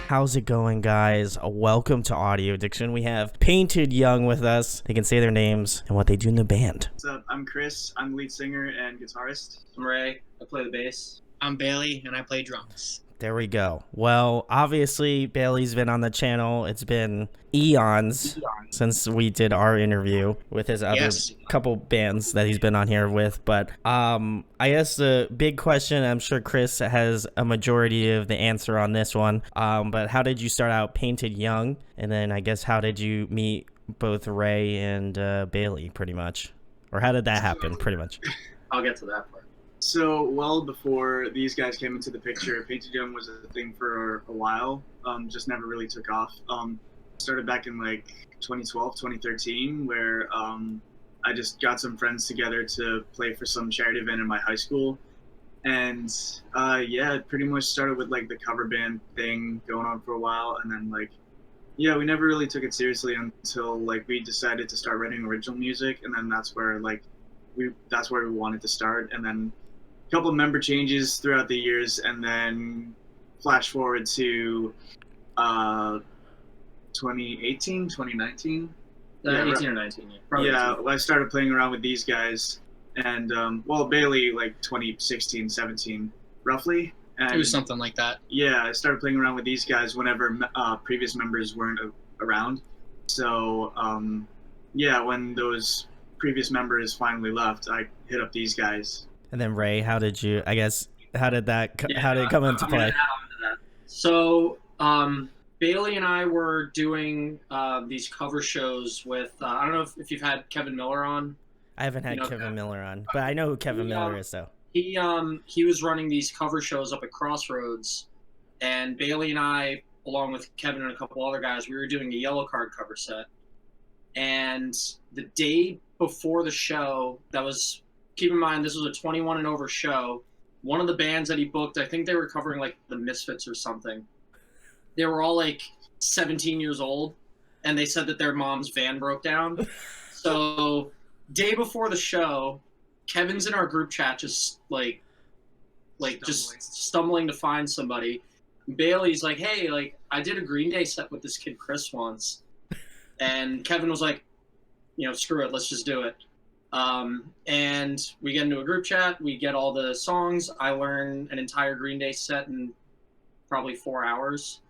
How's it going, guys? Welcome to Audio Addiction. We have Painted Young with us. They can say their names and what they do in the band. What's up? I'm Chris. I'm lead singer and guitarist. I'm Ray. I play the bass. I'm Bailey, and I play drums. There we go. Well, obviously, Bailey's been on the channel. It's been eons since we did our interview with his other couple bands that he's been on here with. But I guess the big question, I'm sure Chris has a majority of the answer on this one. But how did you start out Painted Young? And then I guess how did you meet both Ray and Bailey, pretty much? Or how did that happen, pretty much? I'll get to that part. So, well before these guys came into the picture, Painted Young was a thing for a while, just never really took off. Started back in like 2012, 2013, where I just got some friends together to play for some charity event in my high school. And yeah, it pretty much started with like the cover band thing going on for a while. And then like, yeah, we never really took it seriously until like we decided to start writing original music. And then that's where like, that's where we wanted to start. And then a couple of member changes throughout the years, and then flash forward to 2018, 2019. 18 or 19, yeah. Probably Yeah, I started playing around with these guys, and well, Bailey like 2016, 17, roughly. And It was something like that. yeah, I started playing around with these guys whenever previous members weren't around. So yeah, when those previous members finally left, I hit up these guys. And then Ray, how did you, I guess, how did it come into play? So, Bailey and I were doing these cover shows with, I don't know if you've had Kevin Miller on. I haven't had Kevin Miller on, but I know who Kevin Miller is, though. He was running these cover shows up at Crossroads, and Bailey and I, along with Kevin and a couple other guys, we were doing a Yellow Card cover set. And the day before the show, keep in mind, this was a 21 and over show. One of the bands that he booked, I think they were covering like the Misfits or something. They were all like 17 years old, and they said that their mom's van broke down. So, day before the show, Kevin's in our group chat just stumbling to find somebody. Bailey's like, hey, like, I did a Green Day set with this kid Chris once. And Kevin was like, screw it, let's just do it. And we get into a group chat, we get all the songs. I learn an entire Green Day set in probably 4 hours.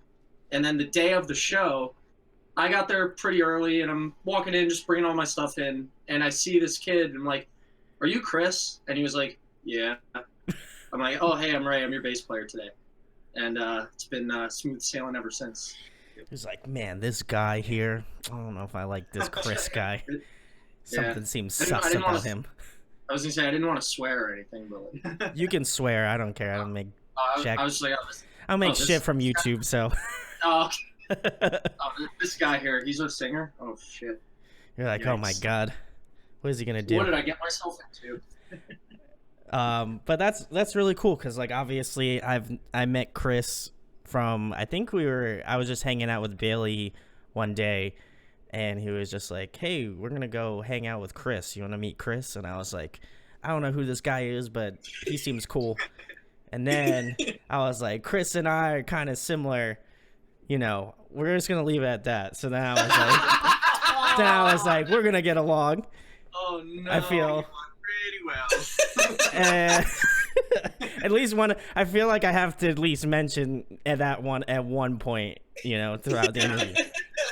And then the day of the show, I got there pretty early, and I'm walking in, just bringing all my stuff in, and I see this kid, and I'm like, are you Chris? And he was like, yeah. I'm like, oh, hey, I'm Ray, I'm your bass player today. And it's been smooth sailing ever since. He's like, man, this guy here, I don't know if I like this Chris guy. Something seems sus about him. I was going to say, I didn't want to swear or anything, but like... You can swear, I don't care. I don't make I was like, I'll make shit from YouTube, so... This guy here, he's a singer? Oh, shit. You're like, oh my god. What is he going to do? What did I get myself into? But that's really cool, because, like, obviously, I met Chris from, I was just hanging out with Bailey one day, and he was just like, hey, we're going to go hang out with Chris. You want to meet Chris? And I was like, I don't know who this guy is, but he seems cool. And then I was like, Chris and I are kind of similar. We're just going to leave it at that. So then I was like, we're going to get along. Oh, no. I feel pretty well. And at least I feel like I have to at least mention at one point, throughout the interview.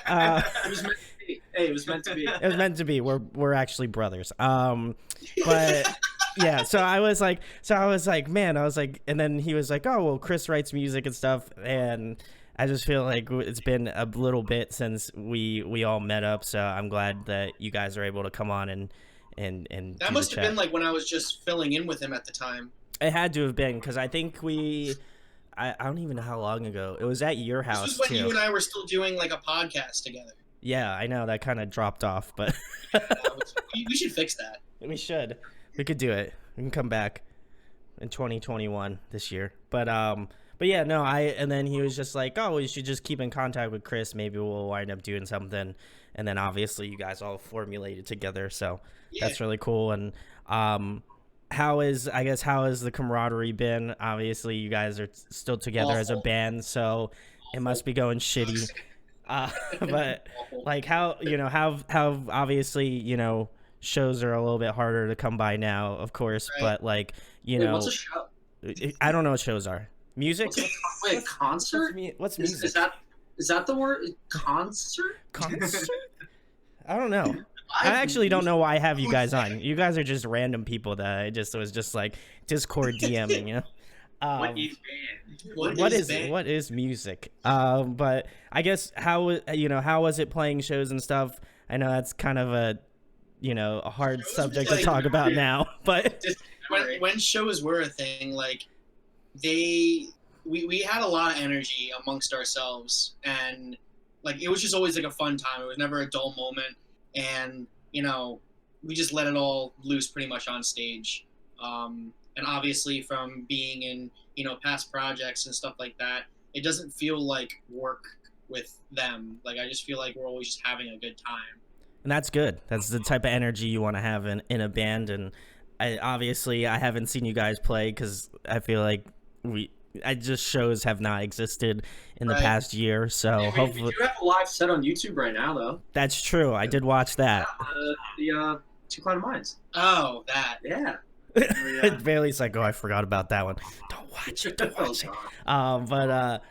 It was meant to be. Hey, it was meant to be. It was meant to be. We're actually brothers. But yeah, so I was like, man, and then he was like, oh, well, Chris writes music and stuff, and I just feel like it's been a little bit since we all met up, so I'm glad that you guys are able to come on and that must have been like when I was just filling in with him at the time. It had to have been, because I think I don't even know how long ago. It was at your house, this was when you and I were still doing like a podcast together. Yeah, I know, that kind of dropped off, but we should fix that. We should. We could do it. We can come back in 2021 this year. But yeah, no, and then he was just like, oh, we should just keep in contact with Chris. Maybe we'll wind up doing something. And then obviously you guys all formulated together. So that's really cool. And how is the camaraderie been? Obviously you guys are still together as a band. So It must be going shitty. But Awful. like how how obviously shows are a little bit harder to come by now, of course. Right. But like Wait, what's a show? I don't know what shows are. Music. Wait, a concert? What's music? Is that the word? Concert? Concert? I don't know. I actually don't know why I have you guys on. You guys are just random people that I just was just like Discord DMing, you know. What is band? What is music? But I guess how was it playing shows and stuff? I know that's kind of a a hard Shows subject was to talk about now, but When shows were a thing, like we had a lot of energy amongst ourselves, and like it was just always like a fun time. It was never a dull moment, and we just let it all loose pretty much on stage. And obviously from being in past projects and stuff like that, it doesn't feel like work with them. Like I just feel like we're always just having a good time. and that's good. That's the type of energy you want to have in a band. And I haven't seen you guys play because I feel like shows have not existed in the Right. past year. So hopefully We do have a live set on YouTube right now, though. that's true. I did watch that. The Two Clouded Minds. Oh, that. Yeah. Bailey's like, oh, I forgot about that one. Don't watch it. Don't watch it. But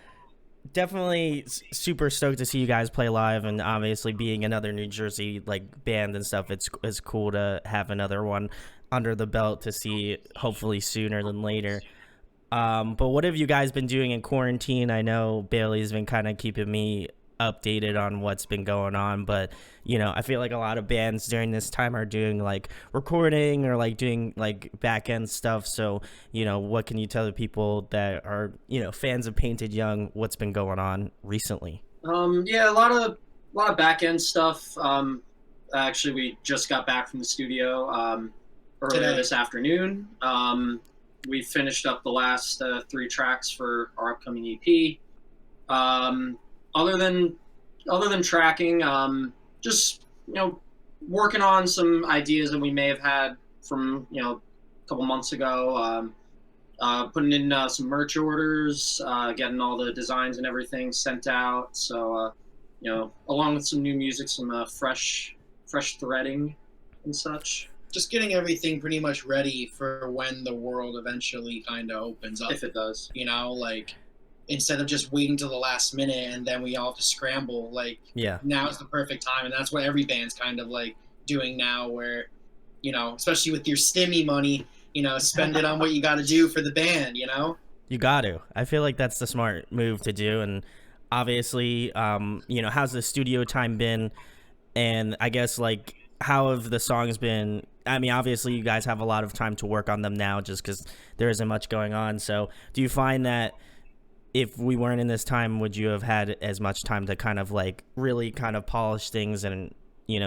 definitely super stoked to see you guys play live, and obviously being another New Jersey like band and stuff, it's cool to have another one under the belt to see hopefully sooner than later. But what have you guys been doing in quarantine? I know Bailey's been kind of keeping me updated on what's been going on, but I feel like a lot of bands during this time are doing like recording or like doing like back end stuff. So what can you tell the people that are fans of Painted Young what's been going on recently? Yeah, a lot of back end stuff. Actually, we just got back from the studio earlier Today. this afternoon. We finished up the last 3 tracks for our upcoming EP. Other than tracking, just working on some ideas that we may have had from a couple months ago. Putting in some merch orders, getting all the designs and everything sent out. So along with some new music, some fresh threading and such. Just getting everything pretty much ready for when the world eventually kind of opens up. If it does. Like instead of just waiting till the last minute and then we all have to scramble, like Yeah. now is the perfect time. And that's what every band's kind of like doing now, where, especially with your stimmy money, spend it on what you got to do for the band, You got to. I feel like that's the smart move to do. And obviously, how's the studio time been? And I guess, like, how have the songs been? I mean, obviously, you guys have a lot of time to work on them now just because there isn't much going on. So do you find that if we weren't in this time, would you have had as much time to kind of, like, really kind of polish things and,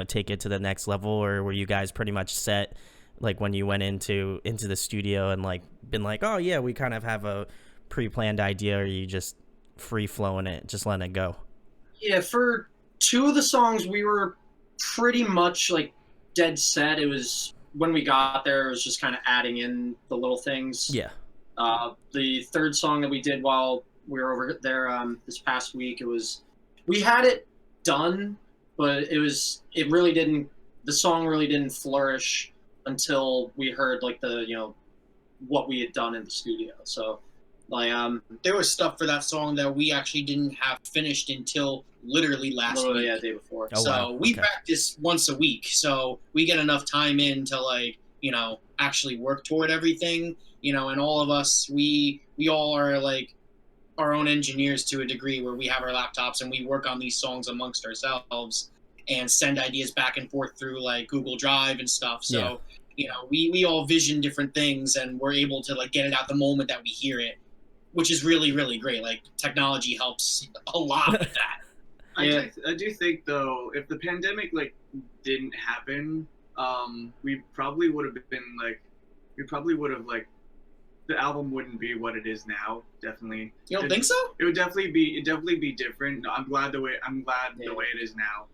take it to the next level? Or were you guys pretty much set, like, when you went into the studio and, like, been like, oh, yeah, we kind of have a pre-planned idea, or you just free-flowing it, just letting it go? Yeah, for 2 of the songs, we were pretty much like dead set. It was when we got there, it was just kind of adding in the little things. Yeah. The 3rd song that we did while we were over there this past week, we had it done, but the song really didn't flourish until we heard like the what we had done in the studio. So like there was stuff for that song that we actually didn't have finished until literally last week. Yeah, day before. Oh, So wow. we Okay. practice once a week, so we get enough time in to like actually work toward everything. And all of us, we all are like our own engineers to a degree, where we have our laptops and we work on these songs amongst ourselves and send ideas back and forth through like Google Drive and stuff. So we all vision different things, and we're able to like get it out the moment that we hear it, which is really, really great. Like technology helps a lot with that. I do think though, if the pandemic like didn't happen, we probably would have the album wouldn't be what it is now. Definitely. You don't think so? It would definitely be different. No, I'm glad the way it is now.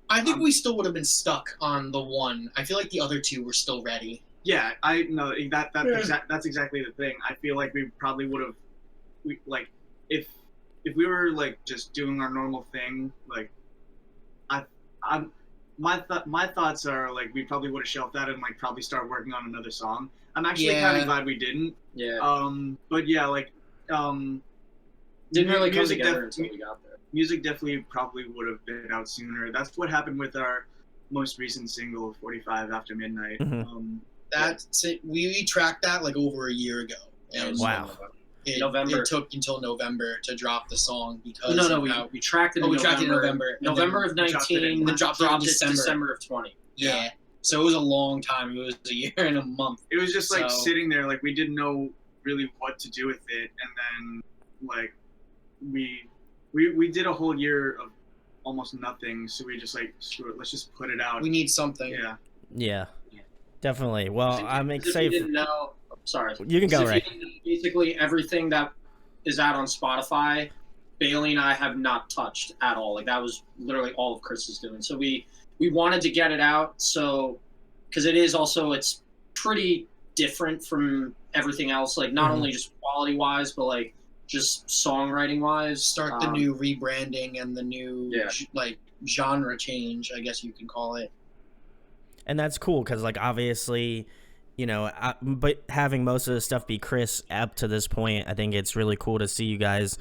I think we still would have been stuck on the one. I feel like the other 2 were still ready. Yeah, I know that's exactly the thing. I feel like we probably would have, if if we were like just doing our normal thing, like I'm my thoughts are like we probably would have shelved that and like probably start working on another song. I'm actually kind of glad we didn't. Yeah. But yeah, like didn't really come music together until we got there. Music definitely probably would have been out sooner. That's what happened with our most recent single, 45 After Midnight. Mhm. We tracked that like over a year ago. And Wow. November. It took until November to drop the song because we tracked it. we in tracked it in November. November. November of 19. then dropped it in December of 20. Yeah. So it was a long time. It was a year and a month. It was just like So- sitting there, like we didn't know really what to do with it, and then like we did a whole year of almost nothing, so we just like screw it, let's just put it out. We need something. Yeah. Yeah, definitely. Well, I'm excited. If you didn't know, sorry. You can go, right. Basically, everything that is out on Spotify, Bailey and I have not touched at all. Like that was literally all of Chris's doing. So we wanted to get it out, so because it's pretty different from everything else. Like not only just quality wise, but like just songwriting wise. Start the new rebranding and the new like genre change, I guess you can call it. And that's cool because, like, obviously, you know, but having most of the stuff be Chris up to this point, I think it's really cool to see you guys,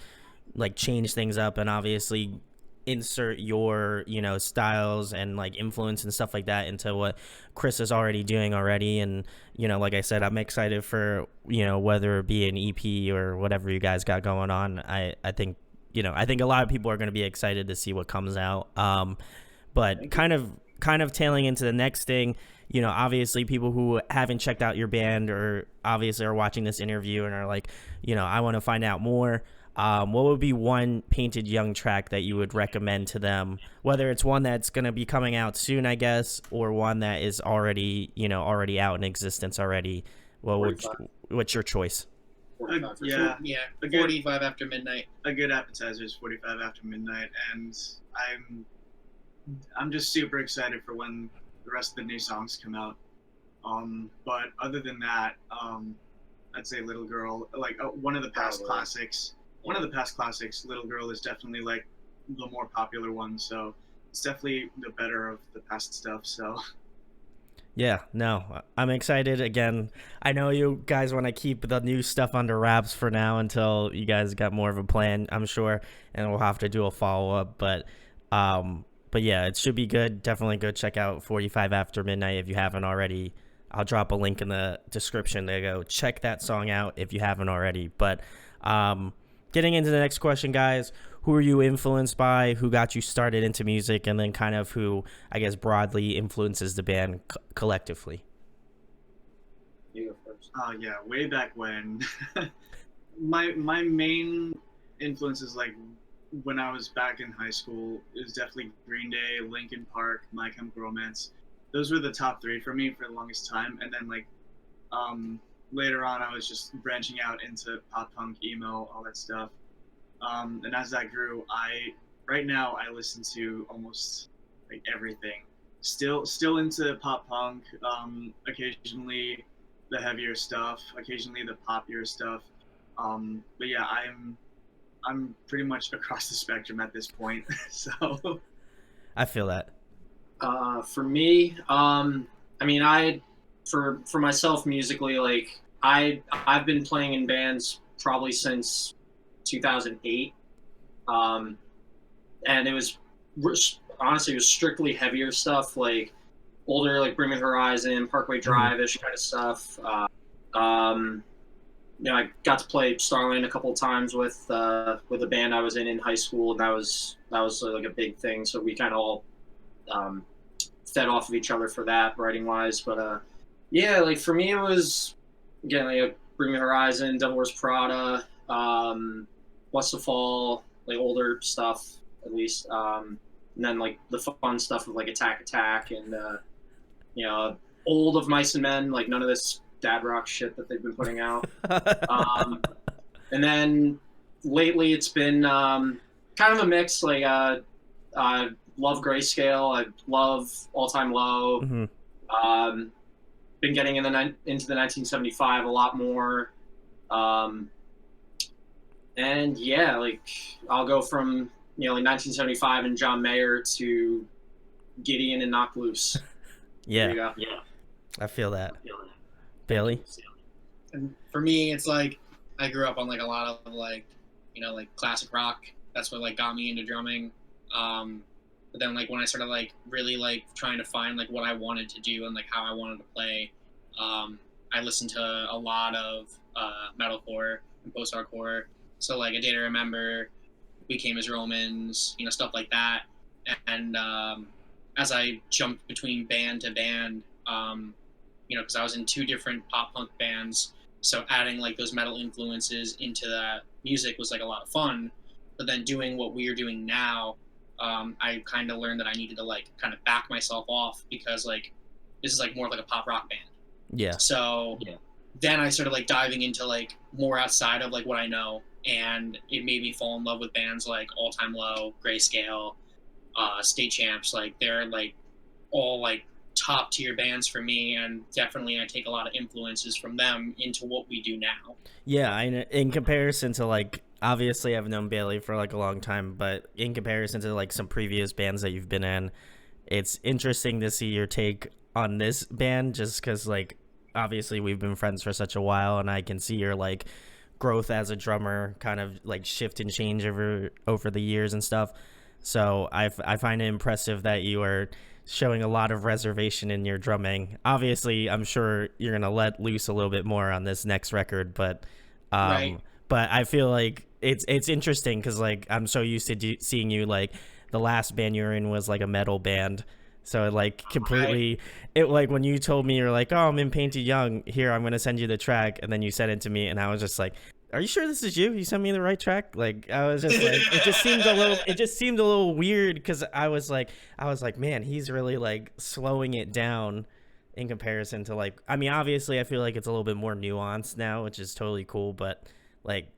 like, change things up and obviously insert your, you know, styles and, like, influence and stuff like that into what Chris is already doing already. And, you know, like I said, I'm excited for, you know, whether it be an EP or whatever you guys got going on. I think, you know, I think a lot of people are going to be excited to see what comes out. But kind of tailing into the next thing, you know, obviously people who haven't checked out your band or obviously are watching this interview and are like, you know, I want to find out more. What would be one Painted Young track that you would recommend to them, whether it's one that's going to be coming out soon, I guess, or one that is already, you know, already out in existence already? What's your choice? 45 for Yeah. sure. Yeah, A good- 45 After Midnight. A good appetizer is 45 After Midnight, and I'm just super excited for when the rest of the new songs come out. But other than that, I'd say Little Girl, like one of the past classics. One of the past classics, Little Girl, is definitely like the more popular one, so it's definitely the better of the past stuff. So Yeah, no, I'm excited. Again, I know you guys want to keep the new stuff under wraps for now until you guys got more of a plan, I'm sure, and we'll have to do a follow-up. But yeah, it should be good. Definitely go check out 45 After Midnight if you haven't already. I'll drop a link in the description to go check that song out if you haven't already. But getting into the next question, guys, who are you influenced by? Who got you started into music? And then kind of who, I guess, broadly influences the band collectively? You go first. yeah, way back when, my main influences, like when I was back in high school, is definitely Green Day, Linkin Park, My Chemical Romance. Those were the top three for me for the longest time. And then like later on, I was just branching out into pop punk, emo, all that stuff. And as that grew, right now I listen to almost like everything. Still into pop punk. Occasionally the heavier stuff. Occasionally the poppier stuff. But yeah, I'm pretty much across the spectrum at this point. So I feel that. For me, I mean, for myself musically, like I've been playing in bands probably since 2008, and it was honestly, it was strictly heavier stuff, like older, like Bring Me the Horizon, Parkway Drive-ish kind of stuff. You know, I got to play Starland a couple of times with a band I was in high school, and that was like a big thing. So we kind of all fed off of each other for that, writing wise. But yeah, like for me, it was again like Bring Me the Horizon, Devil Wears Prada, What's the Fall, like older stuff at least, and then like the fun stuff of like Attack and you know, old of Mice and Men, like none of this dad rock shit that they've been putting out. And then lately it's been kind of a mix. Like I love Grayscale. I love All Time Low. Mm-hmm. Been getting into the 1975 a lot more. And And yeah, like I'll go from like 1975 and John Mayer to Gideon and Knock Loose. There you Yeah, go. Yeah. I feel that. Bailey? And for me, it's like I grew up on like a lot of like like classic rock. That's what like got me into drumming. But then like when I started like really like trying to find like what I wanted to do and like how I wanted to play, I listened to a lot of metalcore and post-hardcore. So like A Day to Remember, We Came as Romans, stuff like that. And as I jumped between band to band, because I was in 2 different pop punk bands, so adding like those metal influences into that music was like a lot of fun. But then doing what we are doing now, I kind of learned that I needed to like kind of back myself off, because like this is like more like a pop rock band. Yeah. So then I started like diving into like more outside of like what I know, and it made me fall in love with bands like All Time Low, Grayscale, State Champs. Like they're like all like top tier bands for me, and definitely I take a lot of influences from them into what we do now. Yeah, in comparison to like, obviously I've known Bailey for like a long time, but in comparison to like some previous bands that you've been in, it's interesting to see your take on this band, just because like obviously we've been friends for such a while, and I can see your like growth as a drummer kind of like shift and change over the years and stuff. So I find it impressive that you are showing a lot of reservation in your drumming. Obviously, I'm sure you're gonna let loose a little bit more on this next record, but Right. but I feel like it's interesting because like I'm so used to seeing you like the last band you were in was like a metal band. So it like completely, it like when you told me you're like, oh, I'm in Painted Young, here, I'm gonna send you the track, and then you sent it to me, and I was just like, are you sure this is you? You sent me the right track? Like I was just like, it just seemed a little weird, because I was like, man, he's really like slowing it down in comparison to like, I mean, obviously I feel like it's a little bit more nuanced now, which is totally cool, but like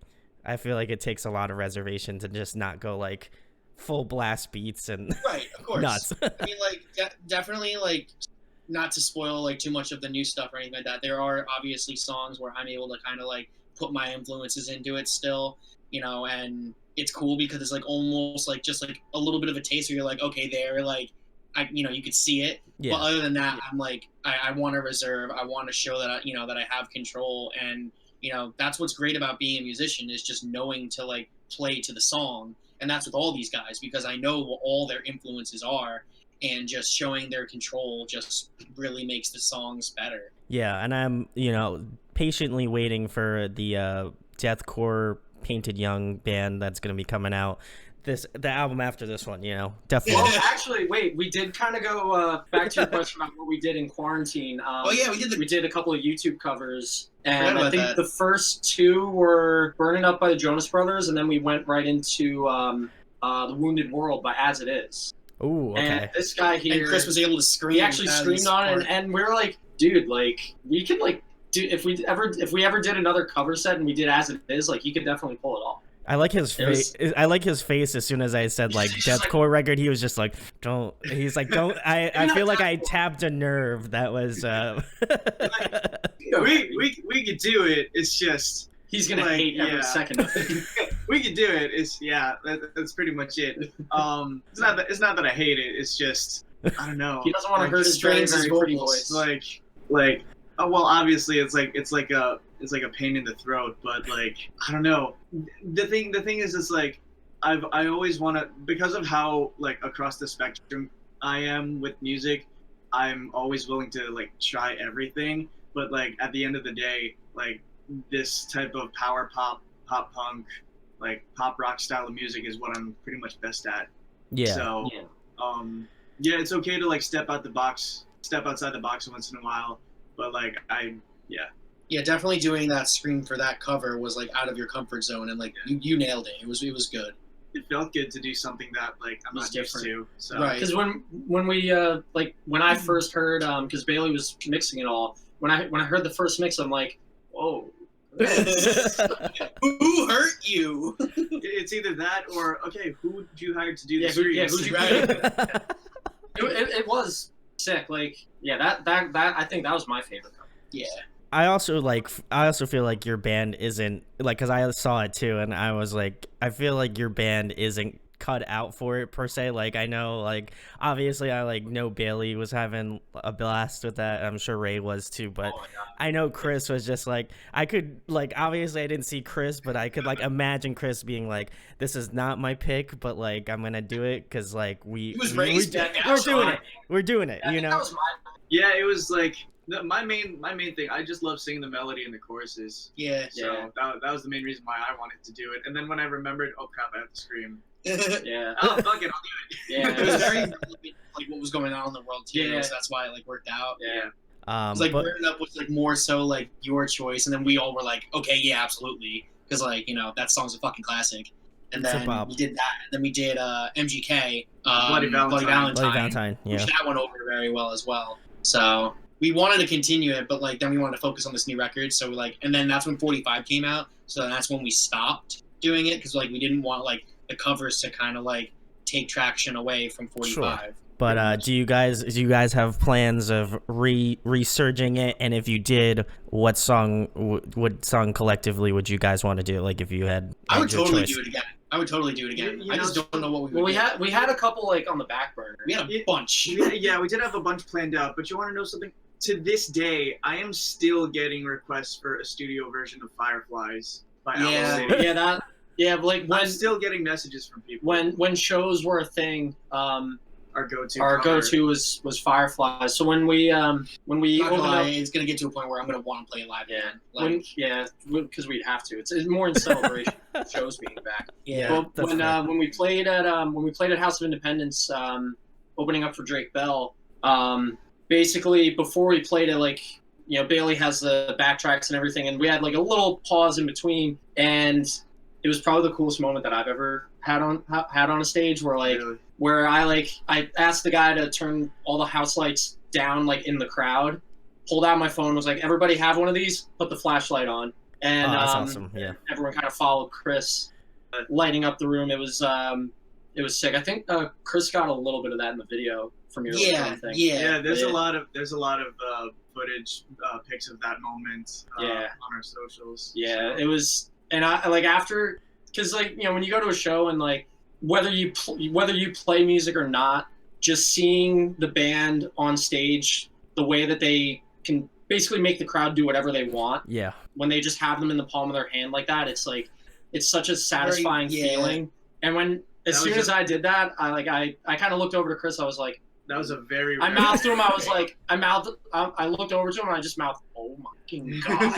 I feel like it takes a lot of reservation to just not go like full blast beats and Right, of course. nuts. I mean, like definitely like not to spoil like too much of the new stuff or anything like that. There are obviously songs where I'm able to kind of like put my influences into it still, and it's cool because it's like almost like just like a little bit of a taste where you're like, okay, there, like you could see it. Yeah. But other than that, I'm like, I want to reserve. I want to show that that I have control, and that's what's great about being a musician, is just knowing to like play to the song. And that's with all these guys, because I know what all their influences are, and just showing their control just really makes the songs better. Yeah, and I'm, patiently waiting for the deathcore Painted Young band that's going to be coming out. The album after this one, definitely. Well, actually, wait, we did kind of go back to your question about what we did in quarantine. Oh yeah, we did a couple of YouTube covers, and I think that. the first 2 were "Burning Up" by the Jonas Brothers, and then we went right into "The Wounded World" by As It Is. Ooh, okay. And this guy here, And Chris was able to scream. he actually screamed on it, and we were like, dude, like we can like do if we ever did another cover set and we did As It Is, like he could definitely pull it off. I like his face. I like his face as soon as I said like deathcore record. He was just like, don't. He's like, don't. I feel like I tapped a nerve. That was. We could do it. It's just he's gonna hate every second of it. We could do it. It's that's pretty much it. It's not that I hate it. It's just I don't know. He doesn't want to hurt his very pretty voice. Like well, obviously it's like a pain in the throat, but like I don't know. The thing is, it's like I always want to, because of how like across the spectrum I am with music. I'm always willing to like try everything, but like at the end of the day, like this type of power pop punk, like pop rock style of music is what I'm pretty much best at. Yeah. So it's okay to like step outside the box once in a while, but like Yeah, definitely doing that scream for that cover was like out of your comfort zone, and like you nailed it. It was good. It felt good to do something that like I'm not used to. So. Right. Because when we when I first heard because Bailey was mixing it all, when I heard the first mix, I'm like, whoa. Who hurt you? It's either that or okay, who did you hire to do this? Who'd you hire? It was sick. Like that I think that was my favorite cover. Yeah. I also feel like your band isn't like, because I saw it too, and I was like, I feel like your band isn't cut out for it per se. Like, I know, like, obviously I like know Bailey was having a blast with that. I'm sure Ray was too, but I know Chris was just like, I could like, obviously I didn't see Chris, but I could like imagine Chris being like, this is not my pick, but like I'm gonna do it because like He was raised back we're out. doing it. We're doing it. I You think that know. was my Yeah, it was like my main thing. I just love singing the melody and the choruses. Yeah. So that was the main reason why I wanted to do it. And then when I remembered, oh crap, I have to scream. yeah. Oh fuck it, I'll do it. Yeah. It was very like what was going on in the world too. Yeah. So that's why it like worked out. Yeah. It was like But, Burn Up was like more so like your choice, and then we all were like, okay, yeah, absolutely, because like that song's a fucking classic. And It's a then bop. we did that, and then we did MGK, Bloody Valentine. Bloody Valentine. Yeah. which that went over very well as well. So we wanted to continue it, but like then we wanted to focus on this new record. So like, and then that's when 45 came out. So that's when we stopped doing it because like we didn't want like the covers to kind of like take traction away from 45. Sure. But do you guys have plans of resurging it? And if you did, what song collectively would you guys want to do? Like if you had, I would your totally choice. do it again. I would totally do it again. You I know, just don't know what we would Well, do. we had a couple like on the back burner. We had a bunch. Yeah, we did have a bunch planned out, but you want to know something? To this day, I am still getting requests for a studio version of Fireflies by Owl Yeah. City. But like I'm still getting messages from people. when shows were a thing, Our go-to. our cover. go-to was Fireflies. So when we Not gonna opened lie, up, it's gonna get to a point where I'm gonna want to play it live again. Like, because we'd have to. It's more in celebration of shows being back. Yeah, But that's fair. when we played at House of Independence, opening up for Drake Bell, basically before we played it, like Bailey has the backtracks and everything, and we had like a little pause in between, and it was probably the coolest moment that I've ever had on a stage, where like Really? where I asked the guy to turn all the house lights down like in the crowd, pulled out my phone, was like, everybody have one of these, put the flashlight on, and Oh, that's awesome. Yeah. everyone kind of followed Chris, lighting up the room. It was sick. I think Chris got a little bit of that in the video from your yeah, thing. Yeah, there's Yeah. a lot of footage, pics of that moment. Yeah. On our socials. Yeah, it was, and I like after, because like when you go to a show and like whether you play music or not, just seeing the band on stage, the way that they can basically make the crowd do whatever they want Yeah. when they just have them in the palm of their hand like that, it's like it's such a satisfying feeling. And when as soon as I did that, I kind of looked over to Chris. I was like, That was a very. I rare- mouthed to him. I was like, I looked over to him and I just mouthed, "Oh my fucking god!"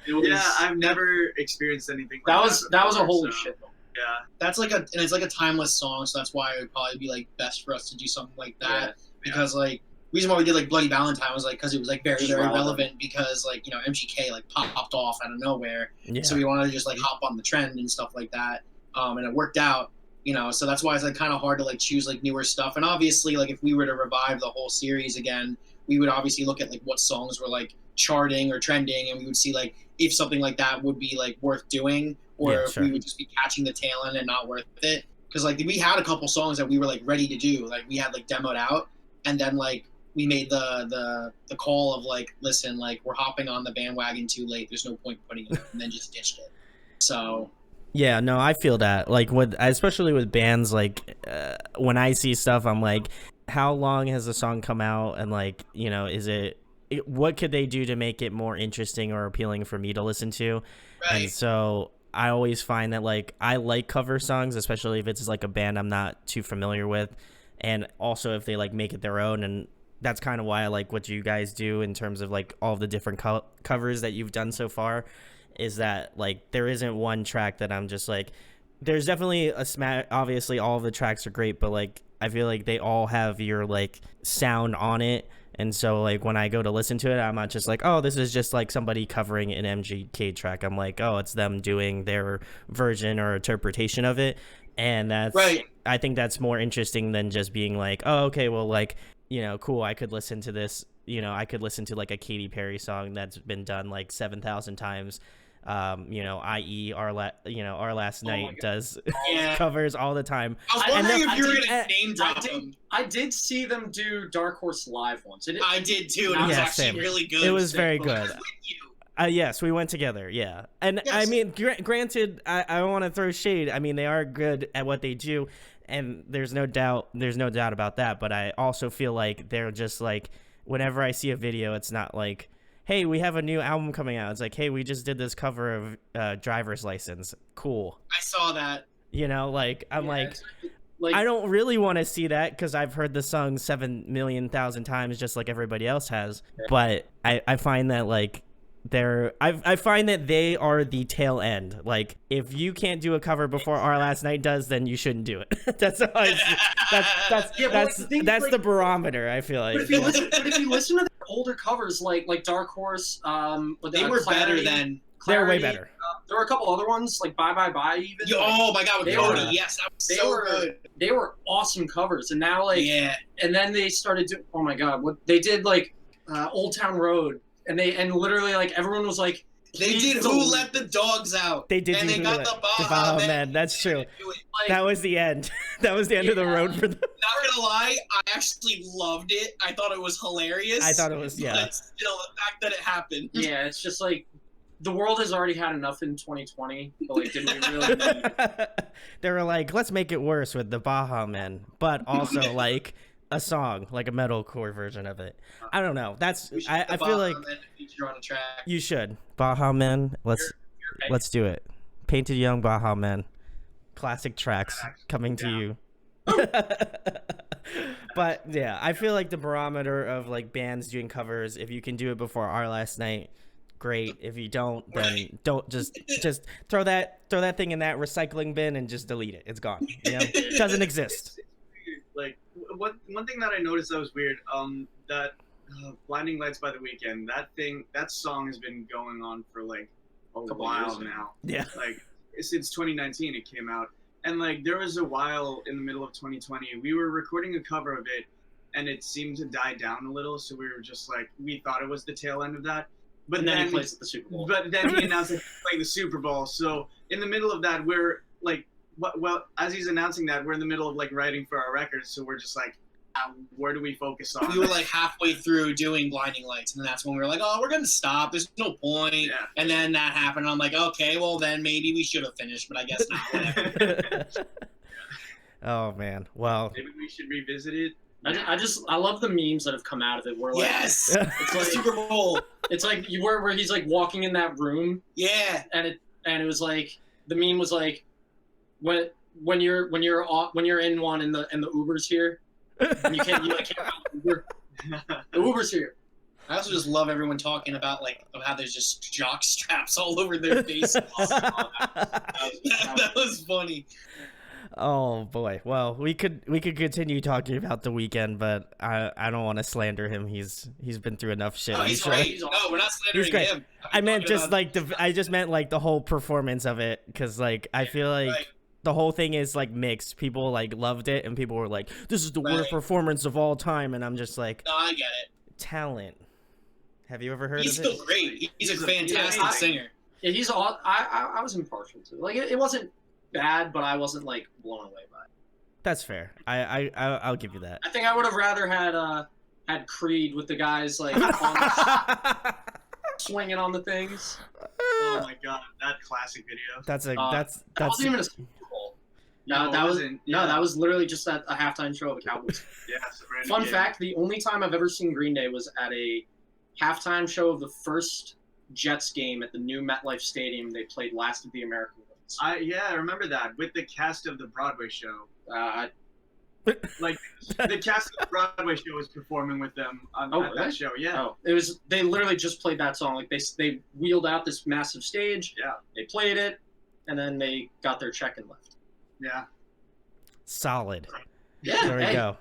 It was, Yeah, I've never experienced anything. that like was a before, holy so, shit. Yeah. that's like it's like a timeless song, so that's why it would probably be like best for us to do something like that. Because like reason why we did like Bloody Valentine was like because it was like very Just very relevant. relevant because like MGK like popped off out of nowhere, Yeah. so we wanted to just like hop on the trend and stuff like that, and it worked out. So that's why it's like kind of hard to like choose like newer stuff. And obviously like if we were to revive the whole series again, we would obviously look at like what songs were like charting or trending, and we would see like if something like that would be like worth doing, or Yeah, if sure. we would just be catching the tail end and not worth it. Because like we had a couple songs that we were like ready to do, like we had like demoed out, and then like we made the call of like, listen, like we're hopping on the bandwagon too late. There's no point putting it, and then just ditched it. So. Yeah, no, I feel that. Like especially with bands, like when I see stuff, I'm like, how long has the song come out? And like, what could they do to make it more interesting or appealing for me to listen to? Right. And so I always find that like I like cover songs, especially if it's like a band I'm not too familiar with, and also if they like make it their own. And that's kind of why I like what you guys do in terms of like all the different covers that you've done so far. Is that like there isn't one track that I'm just like, there's definitely a smash. Obviously all of the tracks are great, but like I feel like they all have your like sound on it. And so like when I go to listen to it, I'm not just like, oh, this is just like somebody covering an MGK track. I'm like, oh, it's them doing their version or interpretation of it. And that's Right. I think that's more interesting than just being like, oh, okay, well, like, cool, I could listen to this. I could listen to like a Katy Perry song that's been done like 7,000 times. You know, i.e. our last night does Yeah. covers all the time. I was And wondering then- if you were I gonna name drop them. I did see them do Dark Horse live once. I did too, and it was Yeah, actually same. really good. It was very But I good. was with you. Yes, we went together. Yeah, and I Yes. mean, granted, I want to throw shade. I mean, they are good at what they do, and there's no doubt about that. But I also feel like they're just like, whenever I see a video, it's not like, hey, we have a new album coming out. It's like, hey, we just did this cover of Driver's License. Cool. I saw that. You know, like I'm Yeah, like. Like, I don't really want to see that because I've heard the song 7,000,000 times just like everybody else has. But I find that like I find that they are the tail end. Like if you can't do a cover before Our Last Night does, then you shouldn't do it. That's the barometer. I feel like. But if you listen to their older covers, like Dark Horse, They were better than. They're way Clarity, better. There were a couple other ones like Bye Bye Bye even. Oh my god, with They Cody, were- yes, that was They so were good. they were awesome covers, and now like Yeah. and then they started doing, oh my god, what they did like Old Town Road, and literally like everyone was like, They please did don't- Who Let the Dogs Out. They did and do they Who got Let the the Baja Baja Men. Men, that's true. like, That was the end. That was the end of the road for them. Not gonna lie, I actually loved it. I thought it was hilarious. I thought it was, yeah. But still, the fact that it happened. yeah, it's just like the world has already had enough in 2020, but like did we really need They were like, let's make it worse with the Baja Men, but also like a song, like a metalcore version of it. I don't know. That's We should I get the feel Baja like Men to feature on a track. you should. Baja Men. Let's do it. Painted Young Baja Men. Classic tracks coming to you. But yeah, I feel like the barometer of like bands doing covers, if you can do it before Our Last Night, great. If you don't, then don't just throw that thing in that recycling bin and just delete it. It's gone. You know? It doesn't exist. Like one thing that I noticed that was weird. That Blinding Lights by the Weeknd. That song has been going on for like a Couple while years now. Yeah. Like since 2019 it came out, and like there was a while in the middle of 2020 we were recording a cover of it, and it seemed to die down a little. So we were just like, we thought it was the tail end of that. But and then he then plays at the Super Bowl. But then he announced that he's playing the Super Bowl. So in the middle of that, we're like, well, as he's announcing that, we're in the middle of like writing for our records. So we're just like, where do we focus on? We were like halfway through doing Blinding Lights, and that's when we were like, oh, we're gonna stop. There's no point. Yeah. And then that happened. I'm like, okay, well then maybe we should have finished, but I guess not. Whatever. Oh man. Well. Maybe we should revisit it. I love the memes that have come out of it. Where like, Yes. it's like Super Bowl. it's like where he's like walking in that room, Yeah. and it was like the meme was like when you're in one and the Uber's here, and you can't call Uber. The Uber's here. I also just love everyone talking about like of how there's just jock straps all over their face. That was funny. Oh boy. Well, we could continue talking about The Weeknd, but I don't want to slander him. He's been through enough shit. Oh, I'm he's sure. great. No, we're not slandering He's great. him. I meant talking just about- like I just meant like the whole performance of it, because like I feel like Right. the whole thing is like mixed. People like loved it, and people were like, "This is the worst Right. performance of all time," and I'm just like, No, I get it. talent. Have you ever heard He's of it? still great. He's a He's fantastic amazing. singer. Yeah, he's all. I was impartial to it. Like it wasn't bad, but I wasn't like blown away by it. That's fair. I'll give you that. I think I would have rather had Creed with the guys like on swinging on the things. Oh my god, that classic video. That's a That that's wasn't even a Super Bowl. No, No, that it was wasn't. no, Yeah. that was literally just at a halftime show of the Cowboys. Yeah, it's a random Fun game. fact: the only time I've ever seen Green Day was at a halftime show of the first Jets game at the new MetLife Stadium. They played "Last of the American Wings." I remember that with the cast of the Broadway show. I Like the cast of the Broadway show was performing with them at really? that show. Yeah. Oh, it was. They literally just played that song. Like they wheeled out this massive stage. Yeah. They played it, and then they got their check and left. Yeah. solid. Yeah. There we hey, go.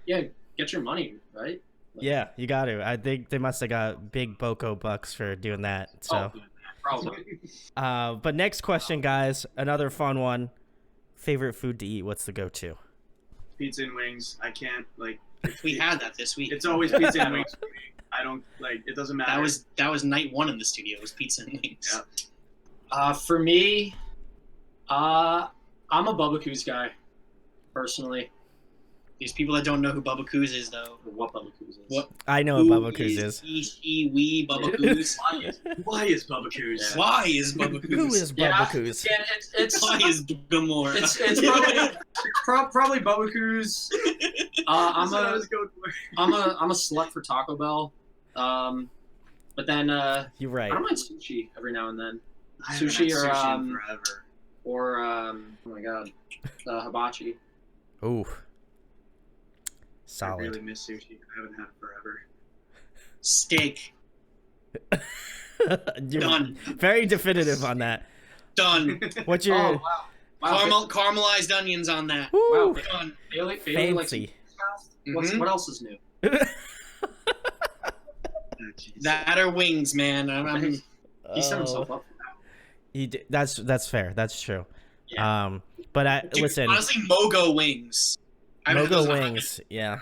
Yeah, get your money right. Yeah, you got to. I think they must have got big Boko bucks for doing that. So, Oh, probably. but next question, guys. Another fun one. Favorite food to eat? What's the go-to? Pizza and wings. I can't like. We had that this week. It's always pizza and wings for me. I don't like. It doesn't matter. That was night one in the studio. Was pizza and wings. Yeah. For me, I'm a Bubba Coos guy, personally. These people that don't know who Bubba Coos is, though. What Bubba Coos is? What? I know Who what Bubba Coos is. He, she, we, Bubba Coos. Why is Bubba Coos? Yeah. Why is Bubba Coos? Who is Bubba Coos? Yeah, it's Why is Gamora? it's probably Bubba Coos. That's what I was going for. I'm a slut for Taco Bell. But then You're I right. don't mind sushi every now and then. I haven't Sushi had or sushi in forever. or oh my god, hibachi. Ooh. I Solid. really miss sushi. I haven't had it forever. Steak. You're Done. very definitive on that. Done. What's your Oh wow. Caramelized onions on that. Woo, Wow. Done. Bailey likes fancy? Mhm. what else is new? Oh, jeez. That are wings, man. He set Oh, himself up. that's fair. That's true. Yeah. But I Dude, listen. honestly, Mogo wings. I haven't had Mogo those in a wings. Yeah.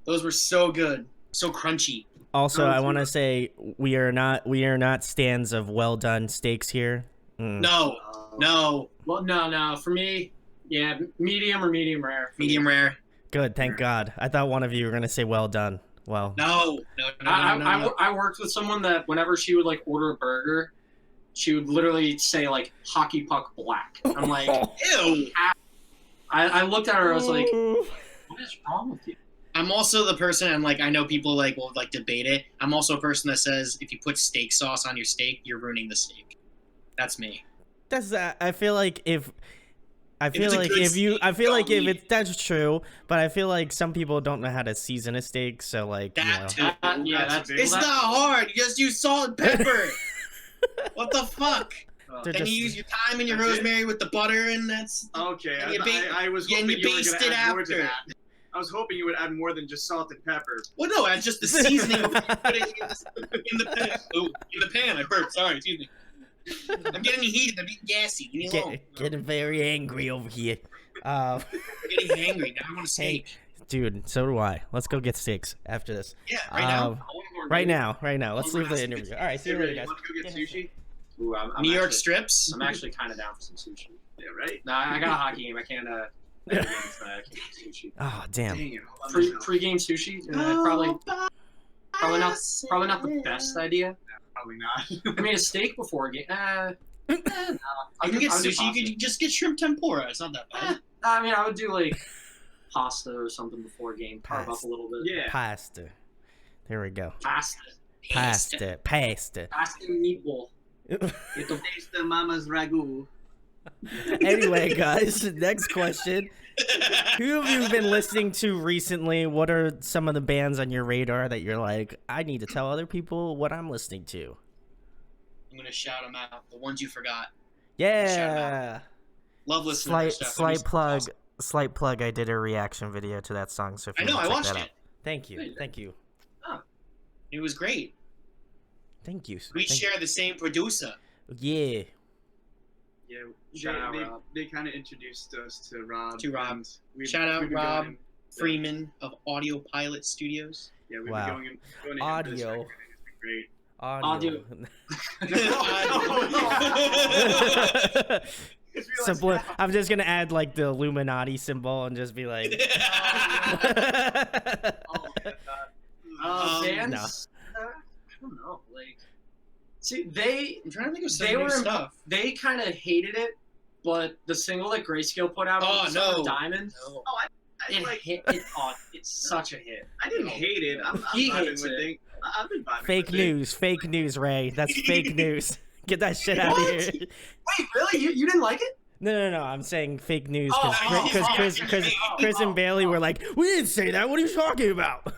Those were so good, so crunchy. Also, Oh, I want to yeah. say we are not stands of well done steaks here. Mm. No, Oh. no, Well, no. For me, yeah, medium or medium rare. for me. medium rare. Good, thank God. I thought one of you were gonna say well done. Well, No. I worked with someone that whenever she would like order a burger, she would literally say like hockey puck black. I'm like, Ew. I looked at her. I was like, what is wrong with you? I'm also the person, and like I know people like will like debate it. I'm also a person that says if you put steak sauce on your steak, you're ruining the steak. That's me. that's that. I feel like if it's a good steak, don't eat that's true, but I feel like some people don't know how to season a steak, so like That you know. too. Yeah, That's that's a big It's well, not hard. You just use salt and pepper. What the fuck? that- They're And just- you use your thyme and your That's it? rosemary with the butter, and that's Okay, And you I was and hoping you you were baste going to it add more to after. that. I was hoping you would add more than just salt and pepper. well, no, that's just the seasoning. Before you put it in the pan. Oh, in the pan. I burped. Sorry, excuse me. I'm getting heated. I'm getting gassy. Leave me alone. Getting very angry over here. I'm getting angry. Now I want a steak. Dude, so do I. Let's go get steaks after this. Yeah, right now. Right now. Let's leave the interview. All right, see you later, guys. Want to go get sushi? Ooh, I'm New York actually, strips. I'm actually kind of down for some sushi. Yeah, right? No, I got a hockey game. I can't. I can't get sushi. Oh, damn. Dang it. Pre-game sushi. Probably not the best idea. Probably not. I mean, a steak before a game. No. You can get sushi. You can just get shrimp tempura. It's not that bad. I mean, I would do like pasta or something before a game. Carve up a little bit. Yeah. Pasta. There we go. Pasta Pasta. and meatball. Taste the mama's ragu. Anyway, guys, next question. Who have you been listening to recently? What are some of the bands on your radar that you're like, I need to tell other people what I'm listening to? I'm gonna shout them out. The ones you forgot. Yeah. Love listening to their stuff. Slight plug. I did a reaction video to that song, so if I you know. wanna I check watched that it. out. Thank you. It was great. Thank you. We Thank share the same producer. Yeah. Yeah, Shout out, Rob. they kind of introduced us to Rob. To Rob. and Shout out, we've been Rob. going- Freeman of Audio Pilot Studios. Yeah, we've Wow. been going into this Audio. record, and it's been great. Audio. Just realized Simple. now. I'm just gonna add like the Illuminati symbol and just be like. Bands? I don't know. Like, see, I'm trying to think of some they new were stuff. they kind of hated it, but the single that Grayscale put out Oh, on Summer no. Diamond, No. I like. it's such a hit. I didn't hate it. I'm He vibing hates with it. it. I've been vibing Fake with it. Fake news, Ray. That's fake news. Get that shit out of What? here. Wait, really? You didn't like it? No. I'm saying fake news Oh, because Chris and Bailey were like, we didn't say that. What are you talking about?